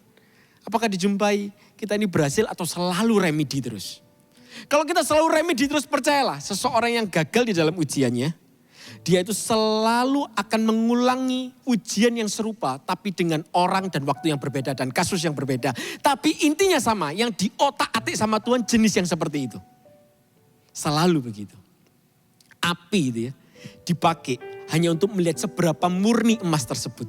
Apakah dijumpai kita ini berhasil atau selalu remedi terus? Kalau kita selalu remedi terus, percayalah seseorang yang gagal di dalam ujiannya, dia itu selalu akan mengulangi ujian yang serupa tapi dengan orang dan waktu yang berbeda dan kasus yang berbeda. Tapi intinya sama, yang di otak-atik sama Tuhan jenis yang seperti itu. Selalu begitu. Api itu ya dipakai hanya untuk melihat seberapa murni emas tersebut.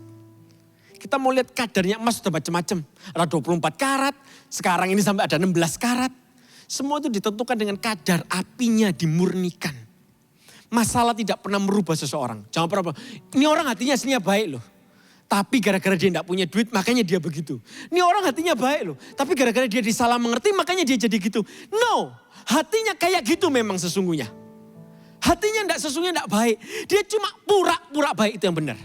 Kita mau lihat kadarnya emas sudah macam-macam. Ada 24 karat, sekarang ini sampai ada 16 karat. Semua itu ditentukan dengan kadar apinya dimurnikan. Masalah tidak pernah merubah seseorang. Jangan pernah, ini orang hatinya aslinya baik loh. Tapi gara-gara dia tidak punya duit makanya dia begitu. Ini orang hatinya baik loh. Tapi gara-gara dia disalah mengerti makanya dia jadi gitu. No, hatinya kayak gitu memang sesungguhnya. Hatinya sesungguhnya tidak baik. Dia cuma pura-pura baik, itu yang benar.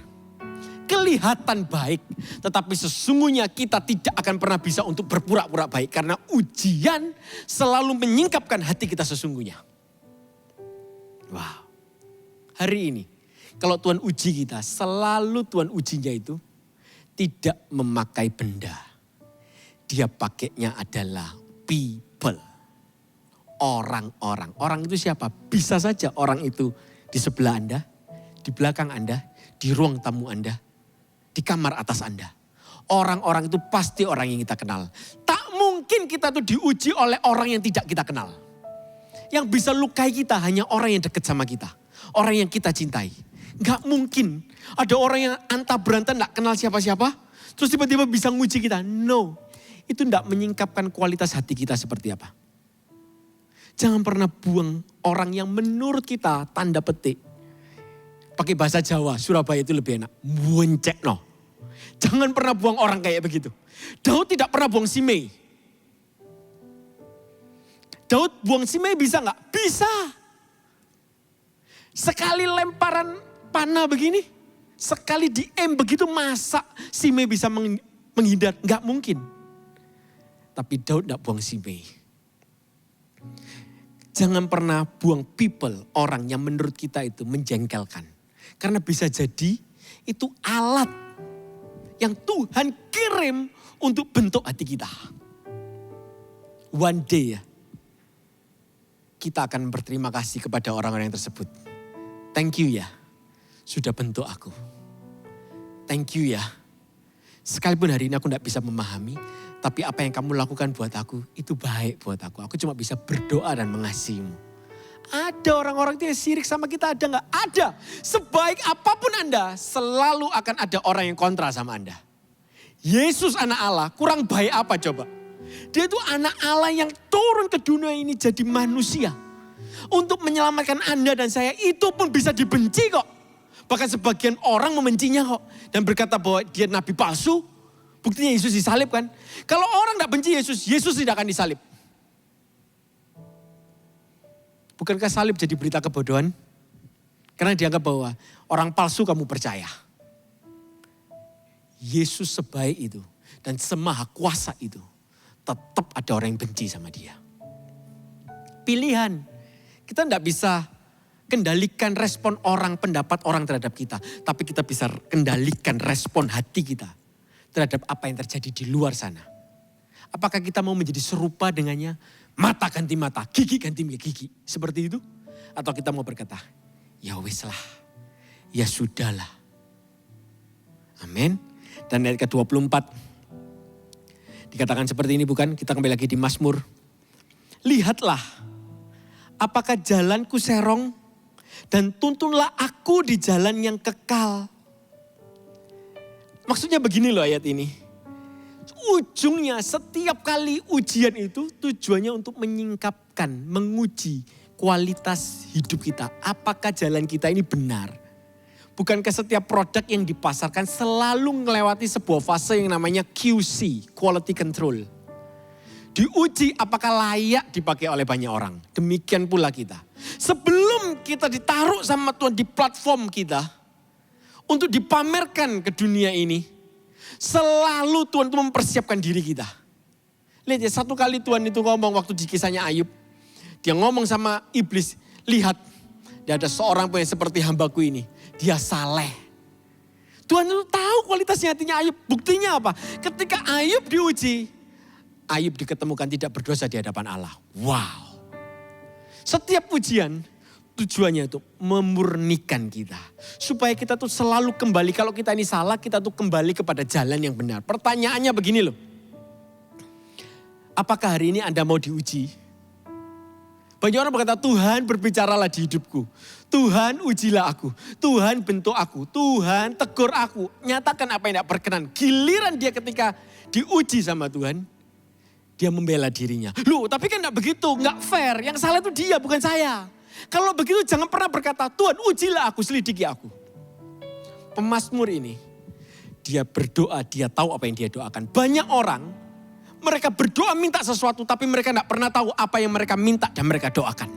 Kelihatan baik, tetapi sesungguhnya kita tidak akan pernah bisa untuk berpura-pura baik. Karena ujian selalu menyingkapkan hati kita sesungguhnya. Wow. Hari ini, kalau Tuhan uji kita, selalu Tuhan ujinya itu tidak memakai benda. Dia pakainya adalah people. Orang-orang. Orang itu siapa? Bisa saja orang itu di sebelah Anda, di belakang Anda, di ruang tamu Anda, di kamar atas Anda. Orang-orang itu pasti orang yang kita kenal. Tak mungkin kita tuh diuji oleh orang yang tidak kita kenal. Yang bisa lukai kita hanya orang yang dekat sama kita. Orang yang kita cintai. Gak mungkin ada orang yang antah berantah gak kenal siapa-siapa. Terus tiba-tiba bisa nguji kita. No, itu gak menyingkapkan kualitas hati kita seperti apa. Jangan pernah buang orang yang menurut kita tanda petik. Pakai bahasa Jawa, Surabaya itu lebih enak. Buencek no. Jangan pernah buang orang kayak begitu. Daud tidak pernah buang Simei. Daud buang Simei bisa gak? Bisa. Sekali lemparan panah begini. Sekali di-aim begitu, masa Simei bisa menghindar? Gak mungkin. Tapi Daud gak buang Simei. Jangan pernah buang people, orang yang menurut kita itu menjengkelkan. Karena bisa jadi itu alat yang Tuhan kirim untuk bentuk hati kita. One day ya, kita akan berterima kasih kepada orang-orang yang tersebut. Thank you ya, sudah bentuk aku. Thank you ya. Sekalipun hari ini aku tidak bisa memahami, tapi apa yang kamu lakukan buat aku, itu baik buat aku. Aku cuma bisa berdoa dan mengasihimu. Ada orang-orang itu yang sirik sama kita, ada nggak? Ada. Sebaik apapun Anda, selalu akan ada orang yang kontra sama Anda. Yesus anak Allah, kurang baik apa coba? Dia itu anak Allah yang turun ke dunia ini jadi manusia. Untuk menyelamatkan Anda dan saya, itu pun bisa dibenci kok. Bahkan sebagian orang membencinya kok. Dan berkata bahwa dia nabi palsu. Buktinya Yesus disalib kan. Kalau orang tidak benci Yesus, Yesus tidak akan disalib. Bukankah salib jadi berita kebodohan? Karena dianggap bahwa orang palsu kamu percaya. Yesus sebaik itu dan semaha kuasa itu, tetap ada orang yang benci sama dia. Pilihan. Kita tidak bisa kendalikan respon orang, pendapat orang terhadap kita. Tapi kita bisa kendalikan respon hati kita terhadap apa yang terjadi di luar sana. Apakah kita mau menjadi serupa dengannya? Mata ganti mata, gigi ganti gigi. Seperti itu? Atau kita mau berkata, ya wes lah, ya sudahlah. Amin. Dan ayat ke-24. Dikatakan seperti ini bukan? Kita kembali lagi di Mazmur. Lihatlah, apakah jalanku serong dan tuntunlah aku di jalan yang kekal. Maksudnya begini loh ayat ini. Ujungnya setiap kali ujian itu tujuannya untuk menyingkapkan, menguji kualitas hidup kita. Apakah jalan kita ini benar? Bukankah setiap produk yang dipasarkan selalu melewati sebuah fase yang namanya QC, Quality Control. Diuji apakah layak dipakai oleh banyak orang. Demikian pula kita. Sebelum kita ditaruh sama Tuhan di platform kita, untuk dipamerkan ke dunia ini, selalu Tuhan itu mempersiapkan diri kita. Lihat ya, satu kali Tuhan itu ngomong waktu di kisahnya Ayub. Dia ngomong sama iblis, lihat, ada seorang pun yang seperti hambaku ini. Dia saleh. Tuhan itu tahu kualitasnya hatinya Ayub. Buktinya apa? Ketika Ayub diuji, Ayub diketemukan tidak berdosa di hadapan Allah. Wow. Setiap ujian tujuannya itu memurnikan kita. Supaya kita tuh selalu kembali, kalau kita ini salah, kita tuh kembali kepada jalan yang benar. Pertanyaannya begini loh. Apakah hari ini Anda mau diuji? Banyak orang berkata, Tuhan berbicaralah di hidupku. Tuhan ujilah aku. Tuhan bentuk aku. Tuhan tegur aku. Nyatakan apa yang tidak berkenan. Giliran dia ketika diuji sama Tuhan, dia membela dirinya. Loh, tapi kan tidak begitu. Nggak fair. Yang salah itu dia, bukan saya. Kalau begitu jangan pernah berkata, Tuhan ujilah aku, selidiki aku. Pemazmur ini, dia berdoa, dia tahu apa yang dia doakan. Banyak orang, mereka berdoa minta sesuatu, tapi mereka tidak pernah tahu apa yang mereka minta dan mereka doakan.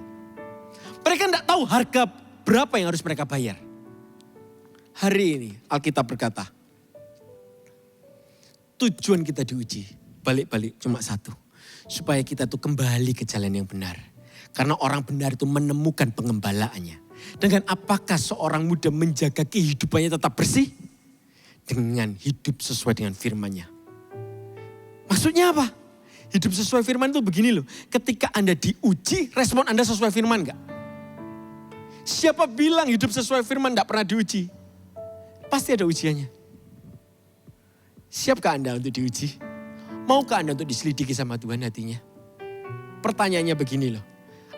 Mereka tidak tahu harga berapa yang harus mereka bayar. Hari ini Alkitab berkata, tujuan kita diuji, balik-balik cuma satu. Supaya kita tuh kembali ke jalan yang benar. Karena orang benar itu menemukan pengembalaannya. Dengan apakah seorang muda menjaga kehidupannya tetap bersih? Dengan hidup sesuai dengan firman-Nya. Maksudnya apa? Hidup sesuai firman itu begini loh. Ketika Anda diuji, respon Anda sesuai firman enggak? Siapa bilang hidup sesuai firman enggak pernah diuji? Pasti ada ujiannya. Siapkah Anda untuk diuji? Maukah Anda untuk diselidiki sama Tuhan hatinya? Pertanyaannya begini loh.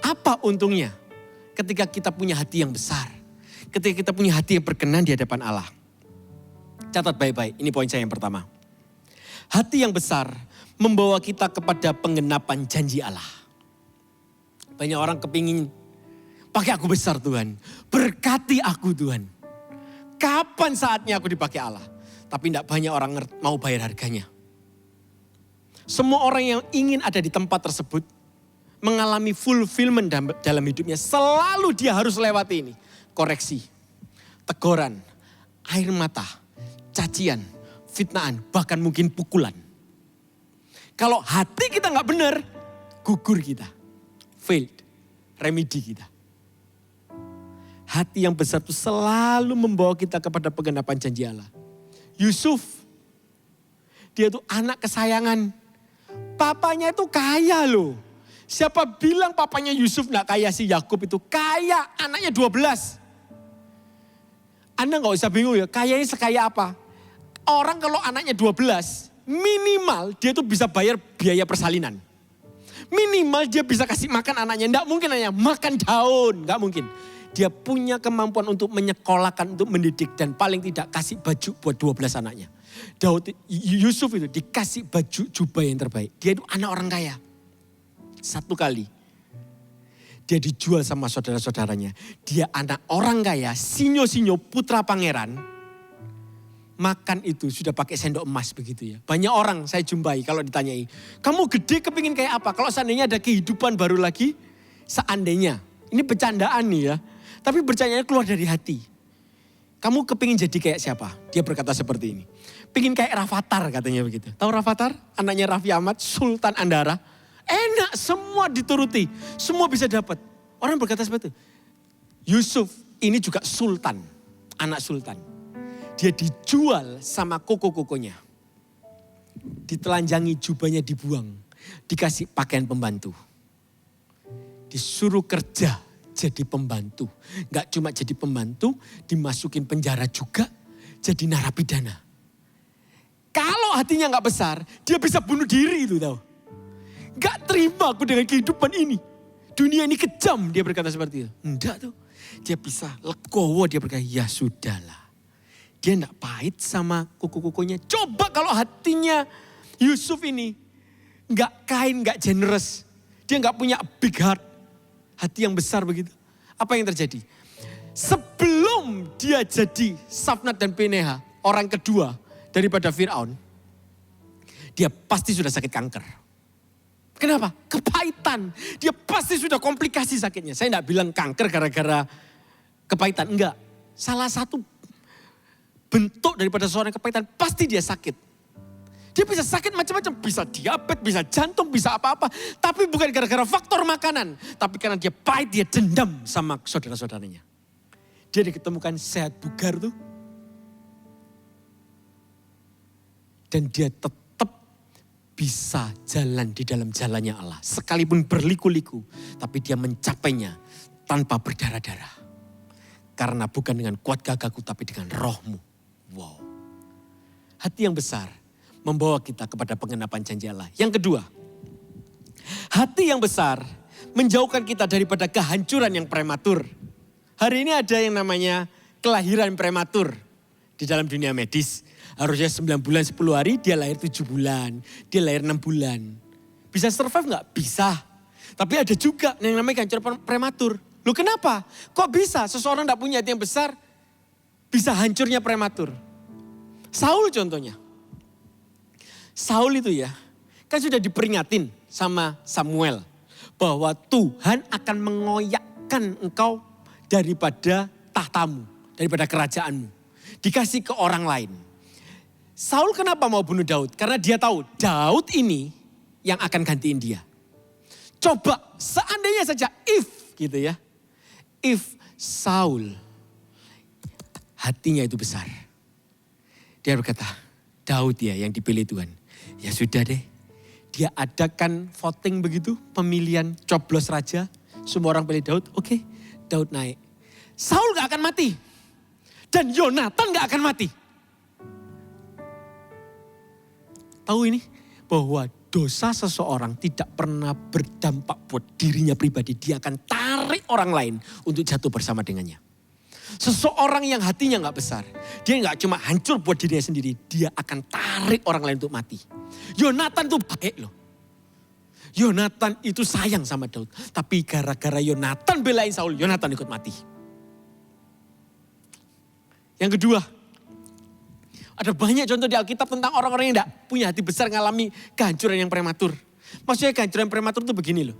Apa untungnya ketika kita punya hati yang besar? Ketika kita punya hati yang berkenan di hadapan Allah? Catat baik-baik, ini poin saya yang pertama. Hati yang besar membawa kita kepada penggenapan janji Allah. Banyak orang kepingin, pakai aku besar Tuhan. Berkati aku Tuhan. Kapan saatnya aku dipakai Allah? Tapi tidak banyak orang mau bayar harganya. Semua orang yang ingin ada di tempat tersebut, mengalami fulfillment dalam hidupnya, selalu dia harus lewati ini. Koreksi, teguran, air mata, cacian, fitnaan, bahkan mungkin pukulan. Kalau hati kita nggak benar, gugur kita. Failed, remedi kita. Hati yang besar itu selalu membawa kita kepada penggenapan janji Allah. Yusuf, dia tuh anak kesayangan. Papanya itu kaya loh. Siapa bilang papanya Yusuf gak kaya, si Yakub itu kaya, anaknya 12. Anda gak usah bingung ya, kayanya sekaya apa? Orang kalau anaknya 12, minimal dia tuh bisa bayar biaya persalinan. Minimal dia bisa kasih makan anaknya, gak mungkin anaknya makan daun, gak mungkin. Dia punya kemampuan untuk menyekolahkan, untuk mendidik, dan paling tidak kasih baju buat 12 anaknya. Yusuf itu dikasih baju jubah yang terbaik. Dia itu anak orang kaya. Satu kali dia dijual sama saudara-saudaranya. Dia anak orang kaya, sinyo-sinyo putra pangeran. Makan itu sudah pakai sendok emas begitu ya. Banyak orang saya jumpai kalau ditanyai, kamu gede kepingin kayak apa? Kalau seandainya ada kehidupan baru lagi, seandainya. Ini bercandaan nih ya. Tapi bercandanya keluar dari hati. Kamu kepingin jadi kayak siapa? Dia berkata seperti ini. Pingin kayak Rafathar katanya begitu. Tahu Rafathar? Anaknya Raffi Ahmad, Sultan Andara. Enak, semua dituruti. Semua bisa dapat. Orang berkata seperti itu. Yusuf ini juga sultan. Anak sultan. Dia dijual sama koko-kokonya. Ditelanjangi, jubahnya dibuang. Dikasih pakaian pembantu. Disuruh kerja jadi pembantu. Gak cuma jadi pembantu, dimasukin penjara juga. Jadi narapidana. Kalau hatinya nggak besar, dia bisa bunuh diri itu tahu. Gak terima aku dengan kehidupan ini. Dunia ini kejam, dia berkata seperti itu. Enggak tuh. Dia bisa legowo, dia berkata, ya sudahlah. Dia enggak pahit sama kuku-kukunya. Coba kalau hatinya Yusuf ini enggak kind, enggak generous. Dia enggak punya big heart. Hati yang besar begitu. Apa yang terjadi? Sebelum dia jadi Safnat dan Peneha, orang kedua daripada Firaun, dia pasti sudah sakit kanker. Kenapa? Kepahitan. Dia pasti sudah komplikasi sakitnya. Saya enggak bilang kanker gara-gara kepahitan. Enggak. Salah satu bentuk daripada seorang kepahitan, pasti dia sakit. Dia bisa sakit macam-macam. Bisa diabetes, bisa jantung, bisa apa-apa. Tapi bukan gara-gara faktor makanan. Tapi karena dia pahit, dia dendam sama saudara-saudaranya. Dia diketemukan sehat bugar tuh. Dan dia tetap bisa jalan di dalam jalannya Allah. Sekalipun berliku-liku, tapi dia mencapainya tanpa berdarah-darah. Karena bukan dengan kuat gagahku, tapi dengan rohmu. Wow. Hati yang besar membawa kita kepada pengenapan janji Allah. Yang kedua, hati yang besar menjauhkan kita daripada kehancuran yang prematur. Hari ini ada yang namanya kelahiran prematur di dalam dunia medis. Harusnya 9 bulan 10 hari, dia lahir 7 bulan. Dia lahir 6 bulan. Bisa survive nggak? Bisa. Tapi ada juga yang namanya kehancuran prematur. Loh kenapa? Kok bisa seseorang tidak punya hati yang besar, bisa hancurnya prematur? Saul contohnya. Saul itu ya, kan sudah diperingatin sama Samuel. Bahwa Tuhan akan mengoyakkan engkau daripada tahtamu, daripada kerajaanmu. Dikasih ke orang lain. Saul kenapa mau bunuh Daud? Karena dia tahu Daud ini yang akan gantiin dia. Coba seandainya saja if gitu ya. If Saul hatinya itu besar. Dia berkata, Daud ya yang dipilih Tuhan. Ya sudah deh. Dia adakan voting begitu, pemilihan coblos raja. Semua orang pilih Daud, oke, Daud naik. Saul gak akan mati. Dan Yonatan gak akan mati. Tahu ini bahwa dosa seseorang tidak pernah berdampak buat dirinya pribadi. Dia akan tarik orang lain untuk jatuh bersama dengannya. Seseorang yang hatinya gak besar. Dia gak cuma hancur buat dirinya sendiri. Dia akan tarik orang lain untuk mati. Yonatan itu baik loh. Yonatan itu sayang sama Daud. Tapi gara-gara Yonatan belain Saul, Yonatan ikut mati. Yang kedua, ada banyak contoh di Alkitab tentang orang-orang yang tidak punya hati besar ngalami kehancuran yang prematur. Maksudnya kehancuran prematur itu begini loh.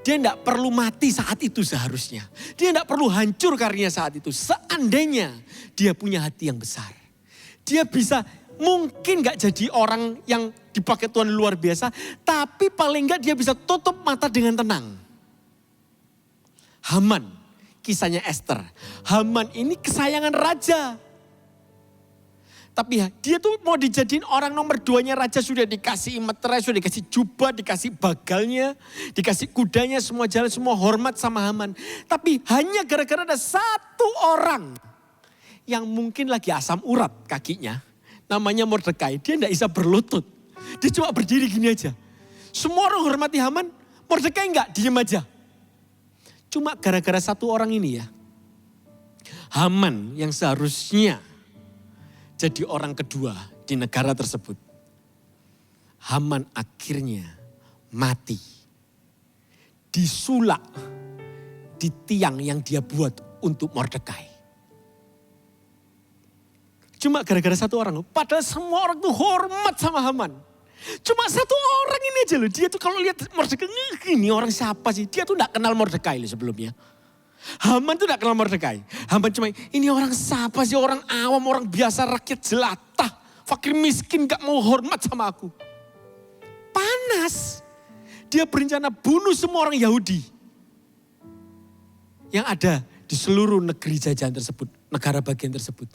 Dia tidak perlu mati saat itu seharusnya. Dia tidak perlu hancur karirnya saat itu. Seandainya dia punya hati yang besar. Dia bisa mungkin gak jadi orang yang dipakai Tuhan luar biasa. Tapi paling gak dia bisa tutup mata dengan tenang. Haman, kisahnya Esther. Haman ini kesayangan raja. Tapi dia tuh mau dijadiin orang nomor 2-nya raja, sudah dikasih meterai, sudah dikasih jubah, dikasih bagalnya, dikasih kudanya, semua jalan, semua hormat sama Haman. Tapi hanya gara-gara ada satu orang yang mungkin lagi asam urat kakinya, namanya Mordekai. Dia tidak bisa berlutut, dia cuma berdiri gini aja. Semua orang hormati Haman, Mordekai enggak, diem aja. Cuma gara-gara satu orang ini ya, Haman yang seharusnya jadi orang kedua di negara tersebut. Haman akhirnya mati. Disulak di tiang yang dia buat untuk Mordekai. Cuma gara-gara satu orang. Padahal semua orang tuh hormat sama Haman. Cuma satu orang ini aja loh. Dia tuh kalau lihat Mordekai, ini orang siapa sih? Dia tuh gak kenal Mordekai loh sebelumnya. Haman tuh gak kenal Mordekai. Haman cuma ini orang siapa sih, orang awam, orang biasa, rakyat jelata. Fakir miskin gak mau hormat sama aku. Panas. Dia berencana bunuh semua orang Yahudi. Yang ada di seluruh negeri jajahan tersebut. Negara bagian tersebut.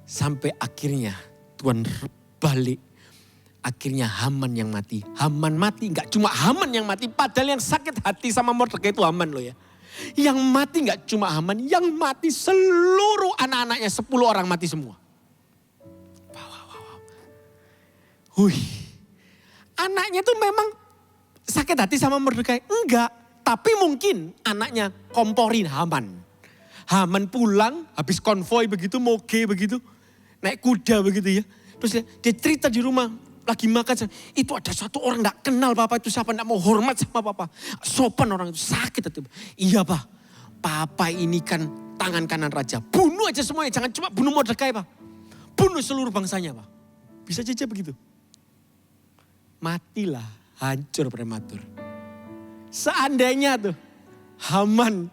Sampai akhirnya Tuhan balik. Akhirnya Haman yang mati. Haman mati, gak cuma Haman yang mati. Padahal yang sakit hati sama Mordekai itu Haman loh ya. Yang mati gak cuma Haman, yang mati seluruh anak-anaknya, 10 orang mati semua. Wow. Anaknya tuh memang sakit hati sama Mordekai? Enggak. Tapi mungkin anaknya komporin Haman. Haman pulang habis konvoi begitu, moge begitu. Naik kuda begitu ya. Terus dia cerita di rumah lagi makan. Itu ada satu orang gak kenal papa itu siapa. Gak mau hormat sama papa. Sopan orang itu, sakit hati. Iya pak, papa ini kan tangan kanan raja. Bunuh aja semuanya, jangan cuma bunuh Mordekai pak. Bunuh seluruh bangsanya pak. Bisa saja begitu. Matilah, hancur prematur. Seandainya tuh Haman,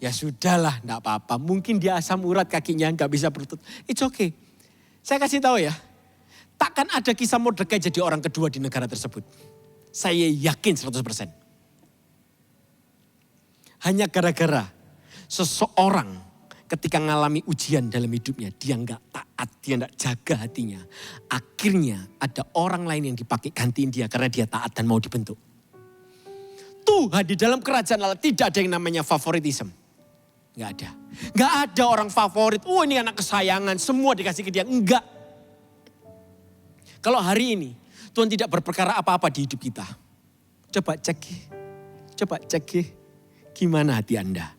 ya sudahlah enggak apa-apa. Mungkin dia asam urat kakinya gak bisa berlutut. It's okay. Saya kasih tahu ya. Takkan ada kisah Mordekai jadi orang kedua di negara tersebut. Saya yakin 100%. Hanya gara-gara seseorang ketika mengalami ujian dalam hidupnya, dia enggak taat, dia enggak jaga hatinya. Akhirnya ada orang lain yang dipakai gantiin dia karena dia taat dan mau dibentuk. Tuhan di dalam kerajaan Allah tidak ada yang namanya favoritism. Enggak ada. Enggak ada orang favorit, oh ini anak kesayangan, semua dikasih ke dia. Enggak. Kalau hari ini Tuhan tidak berperkara apa-apa di hidup kita. Coba cek gimana hati Anda.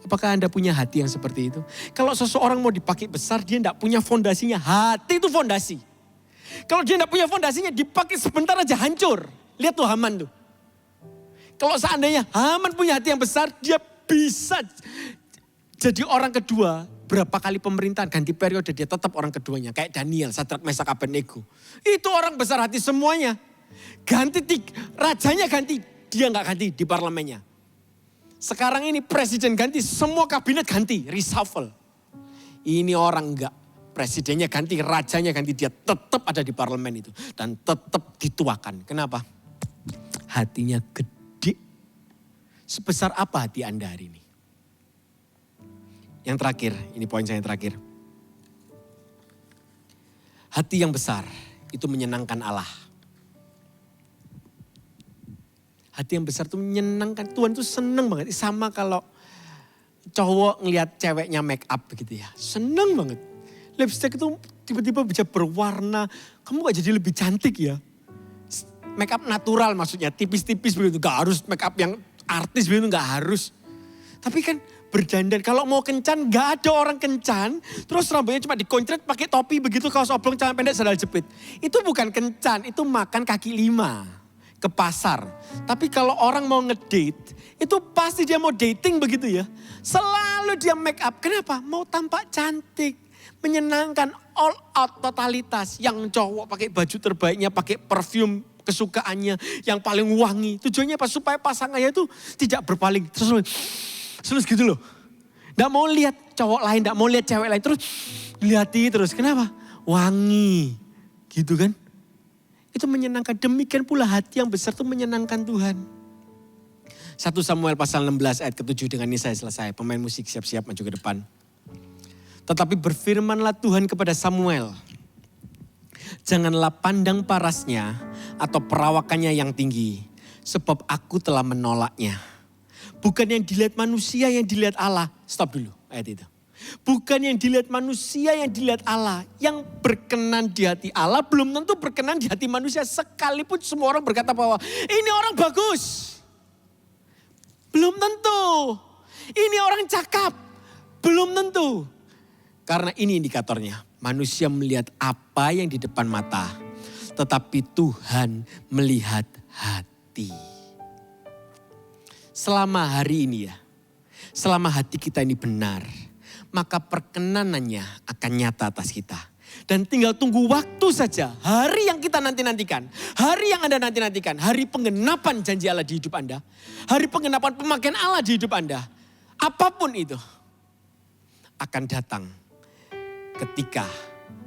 Apakah Anda punya hati yang seperti itu? Kalau seseorang mau dipakai besar, dia tidak punya fondasinya. Hati itu fondasi. Kalau dia tidak punya fondasinya, dipakai sebentar aja hancur. Lihat tuh Haman tuh. Kalau seandainya Haman punya hati yang besar, dia bisa jadi orang kedua. Berapa kali pemerintahan ganti periode, dia tetap orang keduanya. Kayak Daniel, Sadrak, Mesak, Abednego. Itu orang besar hati semuanya. Rajanya ganti, dia nggak ganti di parlemennya. Sekarang ini presiden ganti, semua kabinet ganti, reshuffle. Ini orang enggak. Presidennya ganti, rajanya ganti, dia tetap ada di parlemen itu. Dan tetap dituakan. Kenapa? Hatinya gede. Sebesar apa hati Anda hari ini? Yang terakhir, ini poin saya yang terakhir. Hati yang besar itu menyenangkan Allah. Hati yang besar itu menyenangkan. Tuhan itu seneng banget. Sama kalau cowok ngelihat ceweknya make up begitu ya. Seneng banget. Lipstick itu tiba-tiba bisa berwarna. Kamu gak jadi lebih cantik ya. Make up natural maksudnya. Tipis-tipis begitu. Gak harus make up yang artis begitu. Gak harus. Tapi kan berdandan. Kalau mau kencan gak ada orang kencan. Terus rambutnya cuma dikoncret pakai topi begitu. Kaos oblong celana pendek sandal jepit. Itu bukan kencan. Itu makan kaki lima. Ke pasar. Tapi kalau orang mau ngedate, itu pasti dia mau dating begitu ya. Selalu dia make up. Kenapa? Mau tampak cantik. Menyenangkan, all out totalitas. Yang cowok pakai baju terbaiknya, pakai perfume kesukaannya yang paling wangi. Tujuannya apa? Supaya pasangannya itu tidak berpaling. Terus gitu loh. Nggak mau lihat cowok lain, nggak mau lihat cewek lain. Terus lihati terus. Kenapa? Wangi. Gitu kan? Itu menyenangkan. Demikian pula hati yang besar itu menyenangkan Tuhan. 1 Samuel pasal 16 ayat ke-7 dengan ini saya selesai. Pemain musik siap-siap maju ke depan. Tetapi berfirmanlah Tuhan kepada Samuel. Janganlah pandang parasnya atau perawakannya yang tinggi. Sebab aku telah menolaknya. Bukan yang dilihat manusia, yang dilihat Allah. Stop dulu ayat itu. Bukan yang dilihat manusia, yang dilihat Allah. Yang berkenan di hati Allah belum tentu berkenan di hati manusia. Sekalipun semua orang berkata bahwa ini orang bagus. Belum tentu. Ini orang cakap. Belum tentu. Karena ini indikatornya. Manusia melihat apa yang di depan mata. Tetapi Tuhan melihat hati. Selama hari ini ya. Selama hati kita ini benar. Maka perkenanannya akan nyata atas kita. Dan tinggal tunggu waktu saja. Hari yang kita nanti-nantikan. Hari yang Anda nanti-nantikan. Hari penggenapan janji Allah di hidup Anda. Hari penggenapan pemakaian Allah di hidup Anda. Apapun itu. Akan datang ketika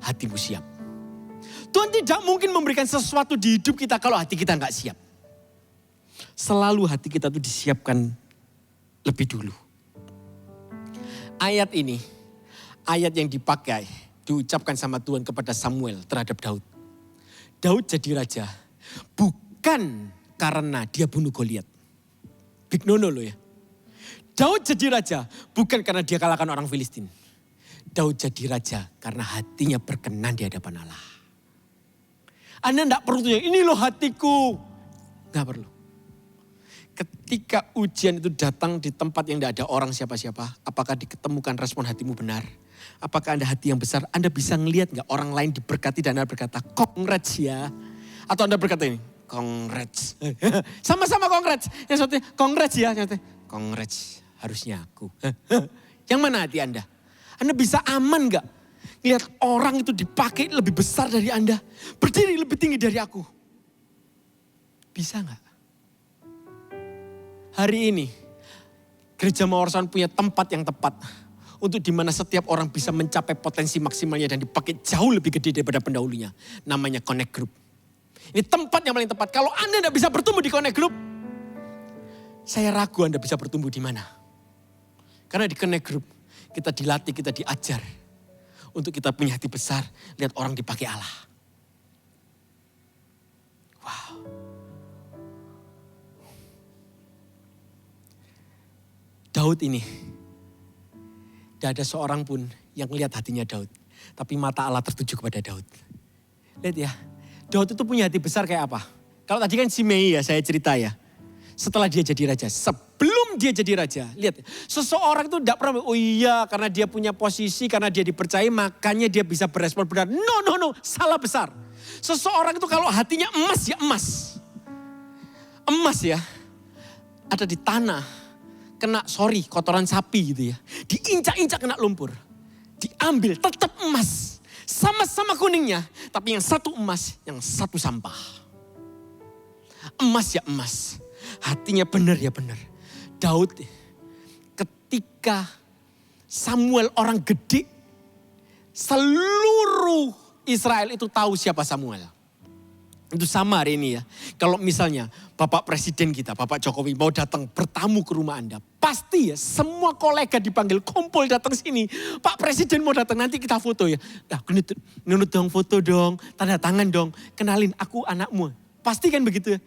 hatimu siap. Tuhan tidak mungkin memberikan sesuatu di hidup kita kalau hati kita nggak siap. Selalu hati kita tuh disiapkan lebih dulu. Ayat ini, ayat yang dipakai, diucapkan sama Tuhan kepada Samuel terhadap Daud. Daud jadi raja, bukan karena dia bunuh Goliat. Big no-no loh ya. Daud jadi raja, bukan karena dia kalahkan orang Filistin. Daud jadi raja karena hatinya berkenan di hadapan Allah. Anda enggak perlu tunjuk, ini loh hatiku. Enggak perlu. Ketika ujian itu datang di tempat yang tidak ada orang siapa-siapa, apakah diketemukan respon hatimu benar? Apakah Anda hati yang besar? Anda bisa ngelihat nggak orang lain diberkati dan Anda berkata, congrats ya. Atau Anda berkata ini, congrats. Sama-sama congrats. Yang satunya, congrats ya. Yang satunya, congrats, harusnya aku. Yang mana hati Anda? Anda bisa aman nggak? Lihat orang itu dipakai lebih besar dari Anda. Berdiri lebih tinggi dari aku. Bisa nggak? Hari ini, Gereja Mawarsan punya tempat yang tepat. Untuk dimana setiap orang bisa mencapai potensi maksimalnya dan dipakai jauh lebih gede daripada pendahulunya. Namanya Connect Group. Ini tempat yang paling tepat. Kalau Anda tidak bisa bertumbuh di Connect Group, saya ragu Anda bisa bertumbuh di mana. Karena di Connect Group, kita dilatih, kita diajar. Untuk kita punya hati besar, lihat orang dipakai Allah. Wow. Daud ini, tidak ada seorang pun yang lihat hatinya Daud. Tapi mata Allah tertuju kepada Daud. Lihat ya, Daud itu punya hati besar kayak apa? Kalau tadi kan Simei ya, saya cerita ya. Setelah dia jadi raja, sebelum dia jadi raja. Lihat, seseorang itu tidak pernah, oh iya karena dia punya posisi, karena dia dipercayai, makanya dia bisa berespon benar. No, salah besar. Seseorang itu kalau hatinya emas ya emas. Emas ya, ada di tanah. Kena kotoran sapi gitu ya. Diinjak-injak kena lumpur. Diambil tetap emas. Sama-sama kuningnya. Tapi yang satu emas, yang satu sampah. Emas ya emas. Hatinya benar ya benar. Daud ketika Samuel orang gede. Seluruh Israel itu tahu siapa Samuel. Itu sama hari ini ya. Kalau misalnya Bapak Presiden kita, Bapak Jokowi mau datang bertamu ke rumah Anda. Pasti ya semua kolega dipanggil kumpul datang sini. Pak Presiden mau datang nanti kita foto ya. Nah nunut dong foto dong, tanda tangan dong. Kenalin aku anakmu. Pasti kan begitu ya.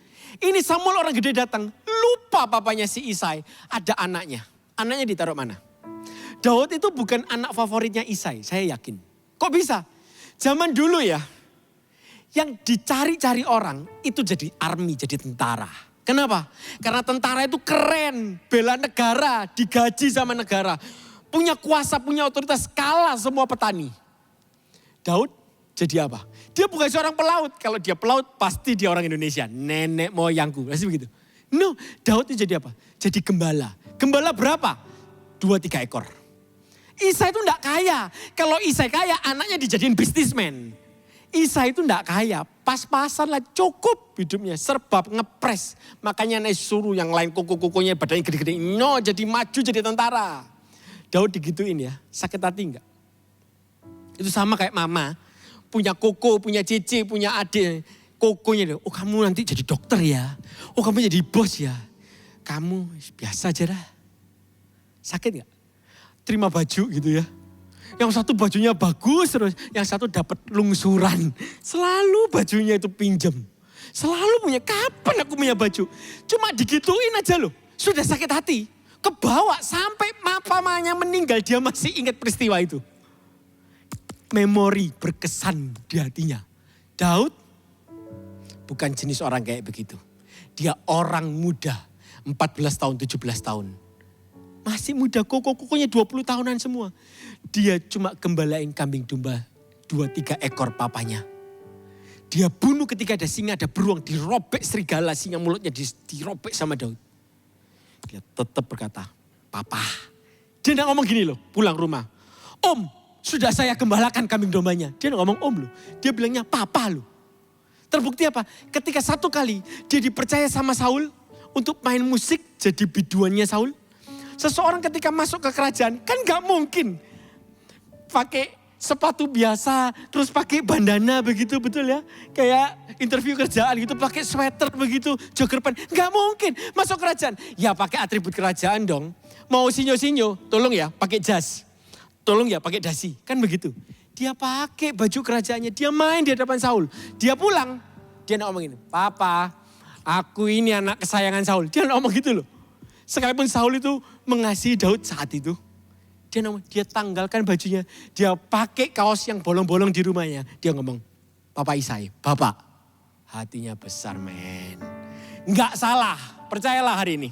Ini Samuel orang gede datang. Lupa papanya si Isai. Ada anaknya. Anaknya ditaruh mana? Daud itu bukan anak favoritnya Isai, saya yakin. Kok bisa? Zaman dulu ya. Yang dicari-cari orang itu jadi army, jadi tentara. Kenapa? Karena tentara itu keren, bela negara, digaji sama negara. Punya kuasa, punya otoritas, kalah semua petani. Daud jadi apa? Dia bukan seorang pelaut. Kalau dia pelaut pasti dia orang Indonesia. Nenek moyangku, pasti begitu. No, Daud itu jadi apa? Jadi gembala. Gembala berapa? 2-3 ekor. Isai itu enggak kaya. Kalau Isai kaya anaknya dijadiin bisnismen. Isai itu enggak kaya, pas-pasan lah cukup hidupnya, serba ngepres. Makanya naik suruh yang lain kuku-kukunya badannya gede-gede. No, jadi maju jadi tentara. Daud digituin ya, sakit hati enggak? Itu sama kayak mama, punya koko, punya cici, punya adik. Kokonya, oh kamu nanti jadi dokter ya. Oh kamu jadi bos ya. Kamu biasa aja dah. Sakit enggak? Terima baju gitu ya. Yang satu bajunya bagus terus, yang satu dapat lungsuran. Selalu bajunya itu pinjem. Selalu punya, kapan aku punya baju? Cuma digituin aja loh, sudah sakit hati. Kebawa sampai mamanya meninggal dia masih ingat peristiwa itu. Memori berkesan di hatinya. Daud bukan jenis orang kayak begitu. Dia orang muda, 14 tahun, 17 tahun. Masih muda, koko-kokonya 20 tahunan semua. Dia cuma gembalain kambing domba 2-3 ekor papanya. Dia bunuh ketika ada singa, ada beruang, dirobek serigala, singa mulutnya dirobek sama Daud. Dia tetap berkata, Papa. Dia tidak ngomong gini loh, pulang rumah. Om, sudah saya gembalakan kambing dombanya. Dia tidak ngomong om loh, dia bilangnya Papa loh. Terbukti apa? Ketika satu kali dia dipercaya sama Saul untuk main musik jadi biduannya Saul. Seseorang ketika masuk ke kerajaan kan gak mungkin pakai sepatu biasa terus pakai bandana begitu, betul ya? Kayak interview kerjaan gitu pakai sweater begitu, jogger pants. Gak mungkin masuk kerajaan. Ya pakai atribut kerajaan dong. Mau sinyo-sinyo, tolong ya pakai jas. Tolong ya pakai dasi, kan begitu. Dia pakai baju kerajaannya, dia main di hadapan Saul. Dia pulang, dia nak ngomong ini, Papa, aku ini anak kesayangan Saul. Dia nak ngomong gitu loh. Sekalipun Saul itu mengasihi Daud saat itu. Dia tanggalkan bajunya. Dia pakai kaos yang bolong-bolong di rumahnya. Dia ngomong, Papa Isai, Bapak, Hatinya besar, men. Nggak salah, percayalah hari ini.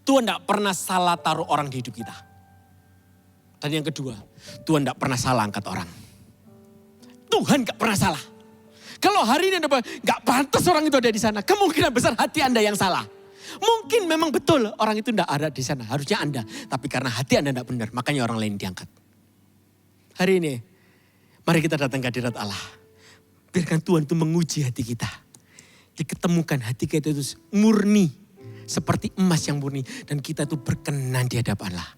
Tuhan nggak pernah salah taruh orang di hidup kita. Dan yang kedua, Tuhan nggak pernah salah angkat orang. Tuhan nggak pernah salah. Kalau hari ini Anda nggak pantas orang itu ada di sana, kemungkinan besar hati Anda yang salah. Mungkin memang betul orang itu nggak ada di sana, harusnya Anda. Tapi karena hati Anda nggak benar, makanya orang lain diangkat. Hari ini, mari kita datang ke hadirat Allah. Biarkan Tuhan itu menguji hati kita. Diketemukan hati kita itu murni. Seperti emas yang murni. Dan kita itu berkenan di hadapan Allah.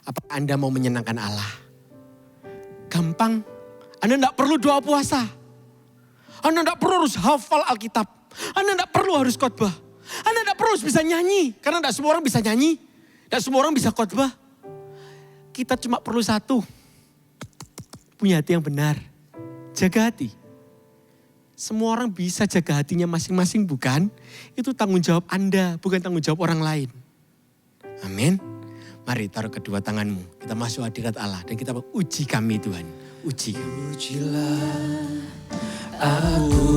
Apakah Anda mau menyenangkan Allah? Gampang. Anda tidak perlu doa puasa. Anda tidak perlu harus hafal Alkitab. Anda tidak perlu harus khotbah. Anda tidak perlu harus bisa nyanyi. Karena tidak semua orang bisa nyanyi. Tidak semua orang bisa khotbah. Kita cuma perlu satu. Punya hati yang benar. Jaga hati. Semua orang bisa jaga hatinya masing-masing, bukan? Itu tanggung jawab Anda, bukan tanggung jawab orang lain. Amin. Mari taruh kedua tanganmu. Kita masuk hadirat Allah dan kita uji kami Tuhan. Uji kami. Ujilah aku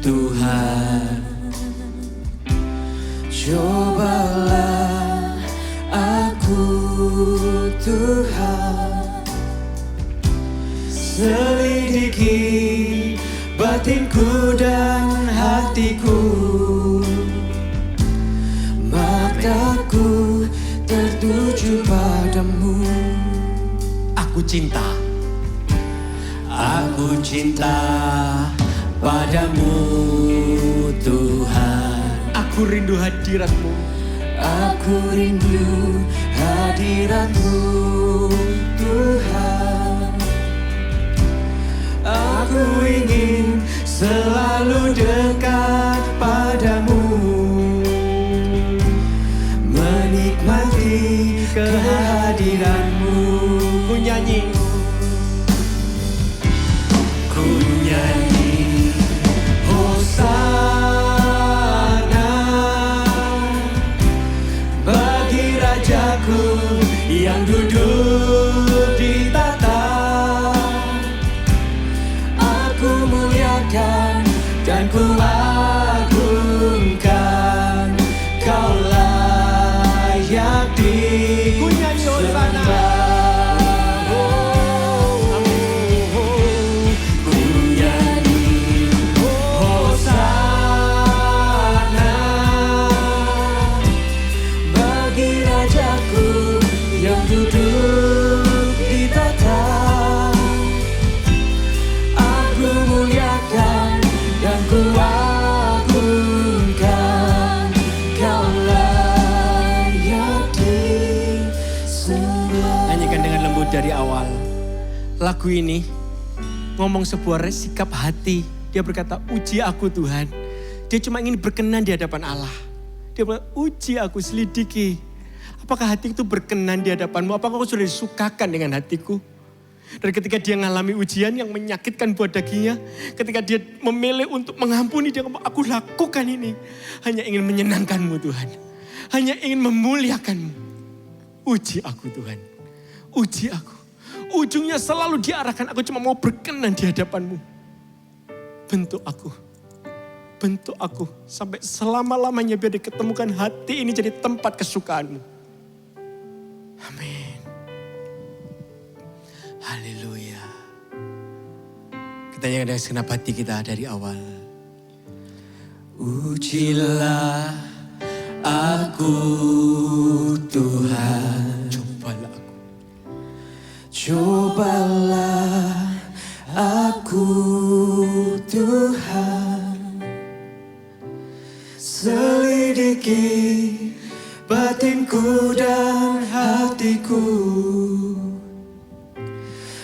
Tuhan. Cobalah aku Tuhan. Selidiki batinku dan hatiku. Mataku tertuju padamu. Aku cinta. Aku cinta padamu Tuhan. Aku rindu hadirat-Mu. Aku rindu hadirat-Mu Tuhan. Aku ingin selalu dekat padamu. Menikmati kehadiran-Mu. Ku nyanyi. Ku nyanyi Hosana bagi Rajaku yang duduk di tahta. Aku muliakan dan ku agungkan. Kau layak Ku nyanyi Hosana. Dari awal lagu ini ngomong sebuah sikap hati. Dia berkata, uji aku Tuhan. Dia cuma ingin berkenan di hadapan Allah. Dia berkata, uji aku, selidiki. Apakah hati itu berkenan di hadapanmu? Apakah kau sudah disukakan dengan hatiku? Dan ketika dia mengalami ujian yang menyakitkan buat dagingnya. Ketika dia memilih untuk mengampuni, dia ngomong, aku lakukan ini. Hanya ingin menyenangkanmu Tuhan. Hanya ingin memuliakanmu. Uji aku Tuhan. Uji aku. Ujungnya selalu diarahkan, aku cuma mau berkenan di hadapanmu. Bentuk aku. Bentuk aku. Sampai selama-lamanya biar diketemukan hati ini jadi tempat kesukaanmu. Amin. Haleluya. Kita nyanyikan dengan segenap hati kita dari awal. Ujilah aku Tuhan. Cobalah aku Tuhan. Selidiki batinku dan hatiku.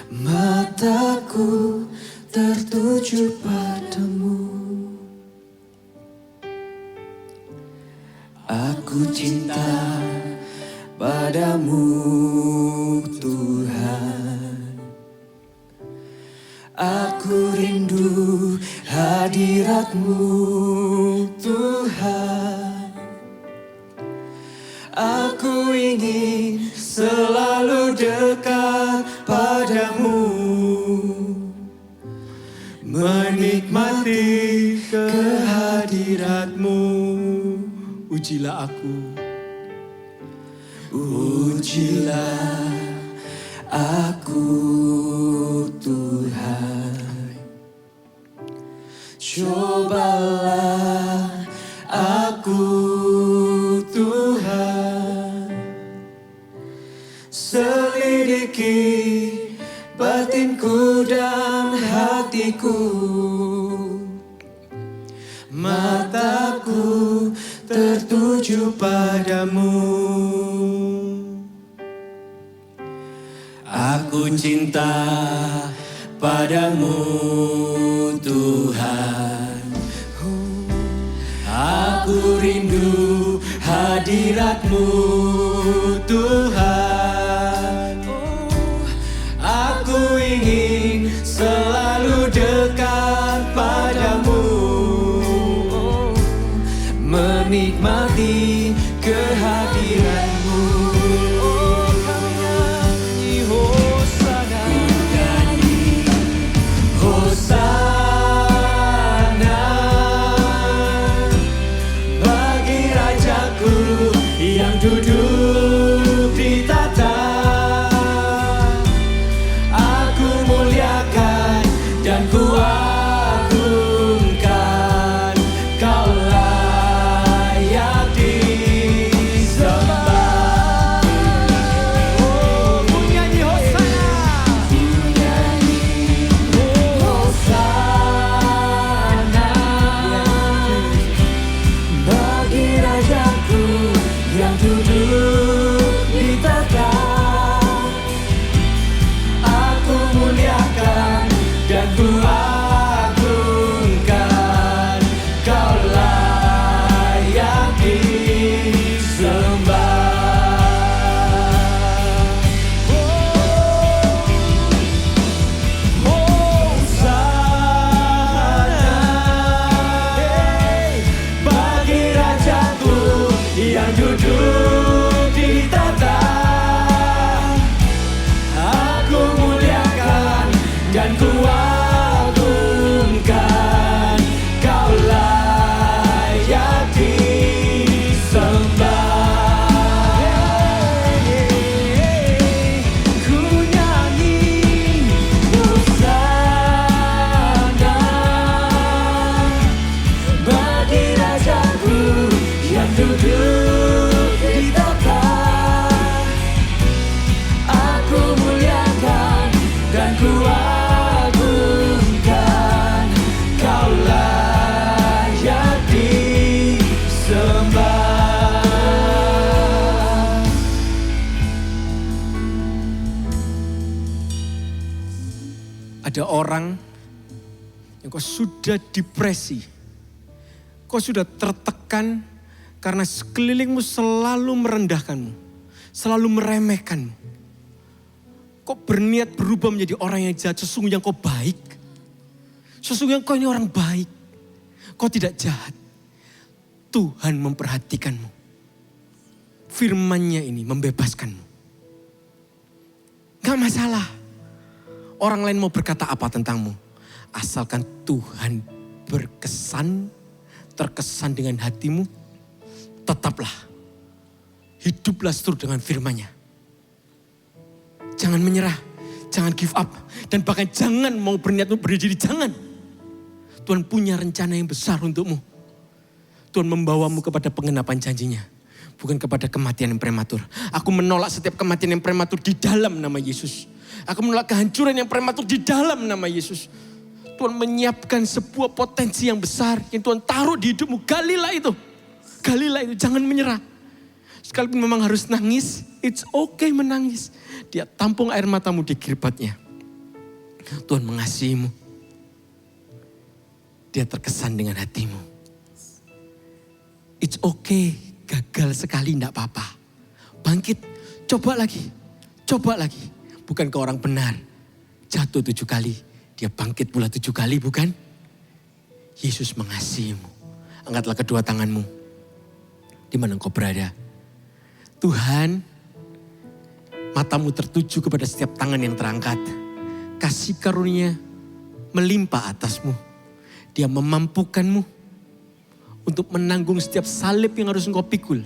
Mataku tertuju padamu. Aku cinta padamu Tuhan. Aku rindu hadirat-Mu Tuhan. Aku ingin selalu dekat padamu. Menikmati menikmati kehadirat-Mu. Ujilah aku. Ujilah aku Tuhan. Cobalah aku Tuhan. Selidiki batinku dan hatiku. Mataku tertuju padamu. Aku cinta padamu Tuhan. Aku rindu hadirat-Mu Tuhan. Aku ingin selalu dekat padamu. Menikmati kehadiran-Mu. Kami nyanyi Hosana. Hosana bagi Rajaku yang duduk di tata. Aku muliakan dan ku agungkan. Kau layak disembah. Oh, ku nyanyi Hosana. Ku nyanyi Hosana bagi Rajaku yang duduk di tata. Aku muliakan dan ku agungkan. Kau layak disembah. Hosana bagi Rajaku yang duduk di tata. Aku muliakan dan ku agungkan. Kau layak disembah. Ku nyanyi Hosana bagi Rajaku yang duduk di tata. Aku muliakan dan ku agungkan. Kau layak disembah. Ada orang yang kau sudah depresi, kau sudah tertekan karena sekelilingmu selalu merendahkanmu, selalu meremehkanmu. Kau berniat berubah menjadi orang yang jahat, sesungguhnya kau baik. Sesungguhnya kau ini orang baik. Kau tidak jahat. Tuhan memperhatikanmu. Firman-Nya ini membebaskanmu. Gak masalah. Orang lain mau berkata apa tentangmu. Asalkan Tuhan terkesan dengan hatimu, tetaplah. Hiduplah seturut dengan firman-Nya. Jangan menyerah, jangan give up. Dan bahkan jangan mau berniat untuk berdiri, jangan. Tuhan punya rencana yang besar untukmu. Tuhan membawamu kepada penggenapan janjinya. Bukan kepada kematian yang prematur. Aku menolak setiap kematian yang prematur di dalam nama Yesus. Aku menolak kehancuran yang prematur di dalam nama Yesus. Tuhan menyiapkan sebuah potensi yang besar yang Tuhan taruh di hidupmu. Galilah itu. Galilah itu, jangan menyerah. Sekalipun memang harus nangis, it's okay menangis. Dia tampung air matamu di kirbatnya. Tuhan mengasihimu. Dia terkesan dengan hatimu. It's okay, gagal sekali enggak apa-apa. Bangkit, coba lagi. Coba lagi. Bukankah orang benar jatuh 7 kali, dia bangkit pula 7 kali, bukan? Yesus mengasihimu. Angkatlah kedua tanganmu. Di mana engkau berada? Tuhan, matamu tertuju kepada setiap tangan yang terangkat. Kasih karunia melimpah atasmu. Dia memampukanmu untuk menanggung setiap salib yang harus engkau pikul.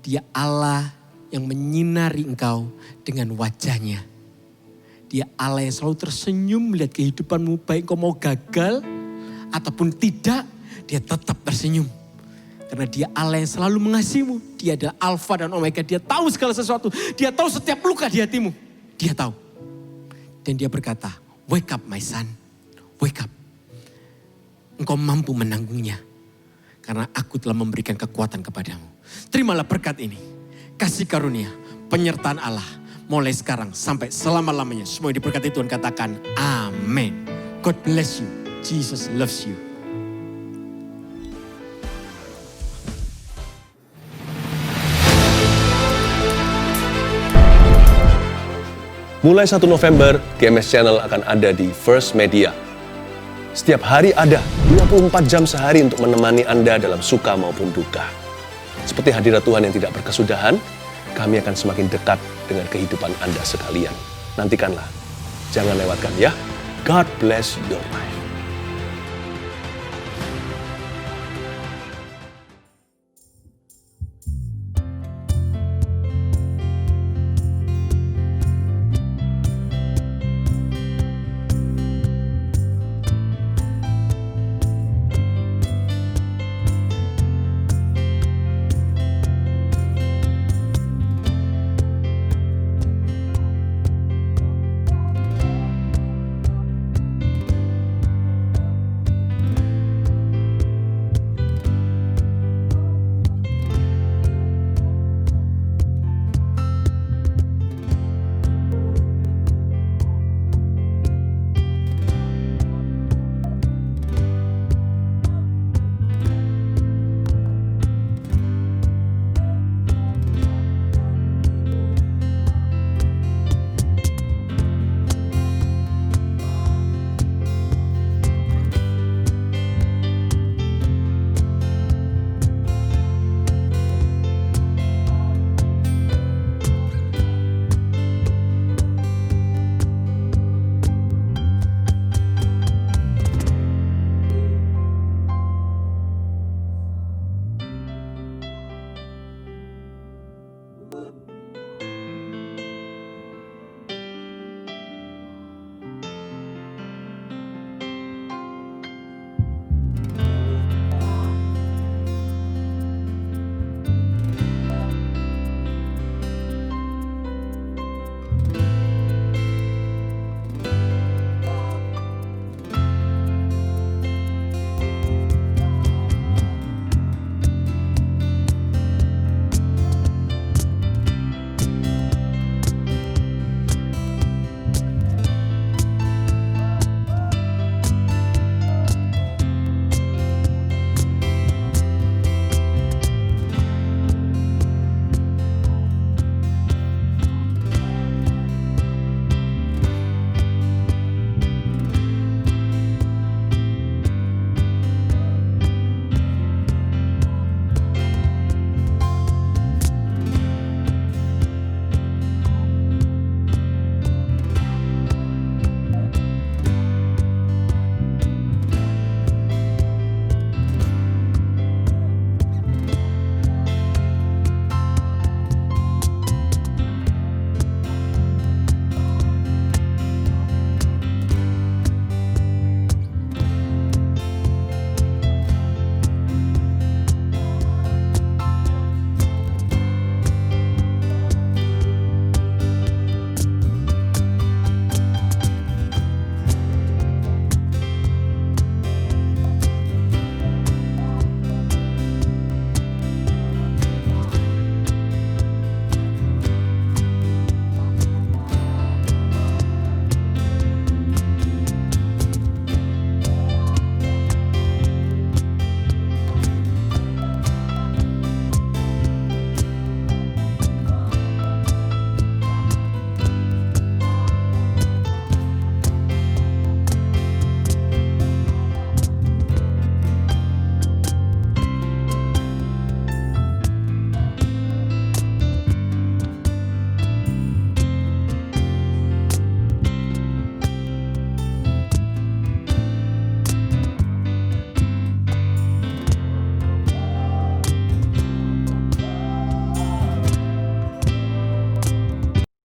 Dia Allah yang menyinari engkau dengan wajahnya. Dia Allah yang selalu tersenyum melihat kehidupanmu, baik engkau mau gagal ataupun tidak, dia tetap tersenyum. Karena dia Allah yang selalu mengasihimu. Dia adalah Alfa dan Omega. Dia tahu segala sesuatu. Dia tahu setiap luka di hatimu. Dia tahu. Dan dia berkata, wake up my son, wake up. Engkau mampu menanggungnya. Karena aku telah memberikan kekuatan kepadamu. Terimalah berkat ini. Kasih karunia, penyertaan Allah. Mulai sekarang sampai selama-lamanya. Semua yang diberkati Tuhan katakan amin. God bless you. Jesus loves you. Mulai 1 November, GMS Channel akan ada di First Media. Setiap hari ada 24 jam sehari untuk menemani Anda dalam suka maupun duka. Seperti hadirat Tuhan yang tidak berkesudahan, kami akan semakin dekat dengan kehidupan Anda sekalian. Nantikanlah, jangan lewatkan ya. God bless your life.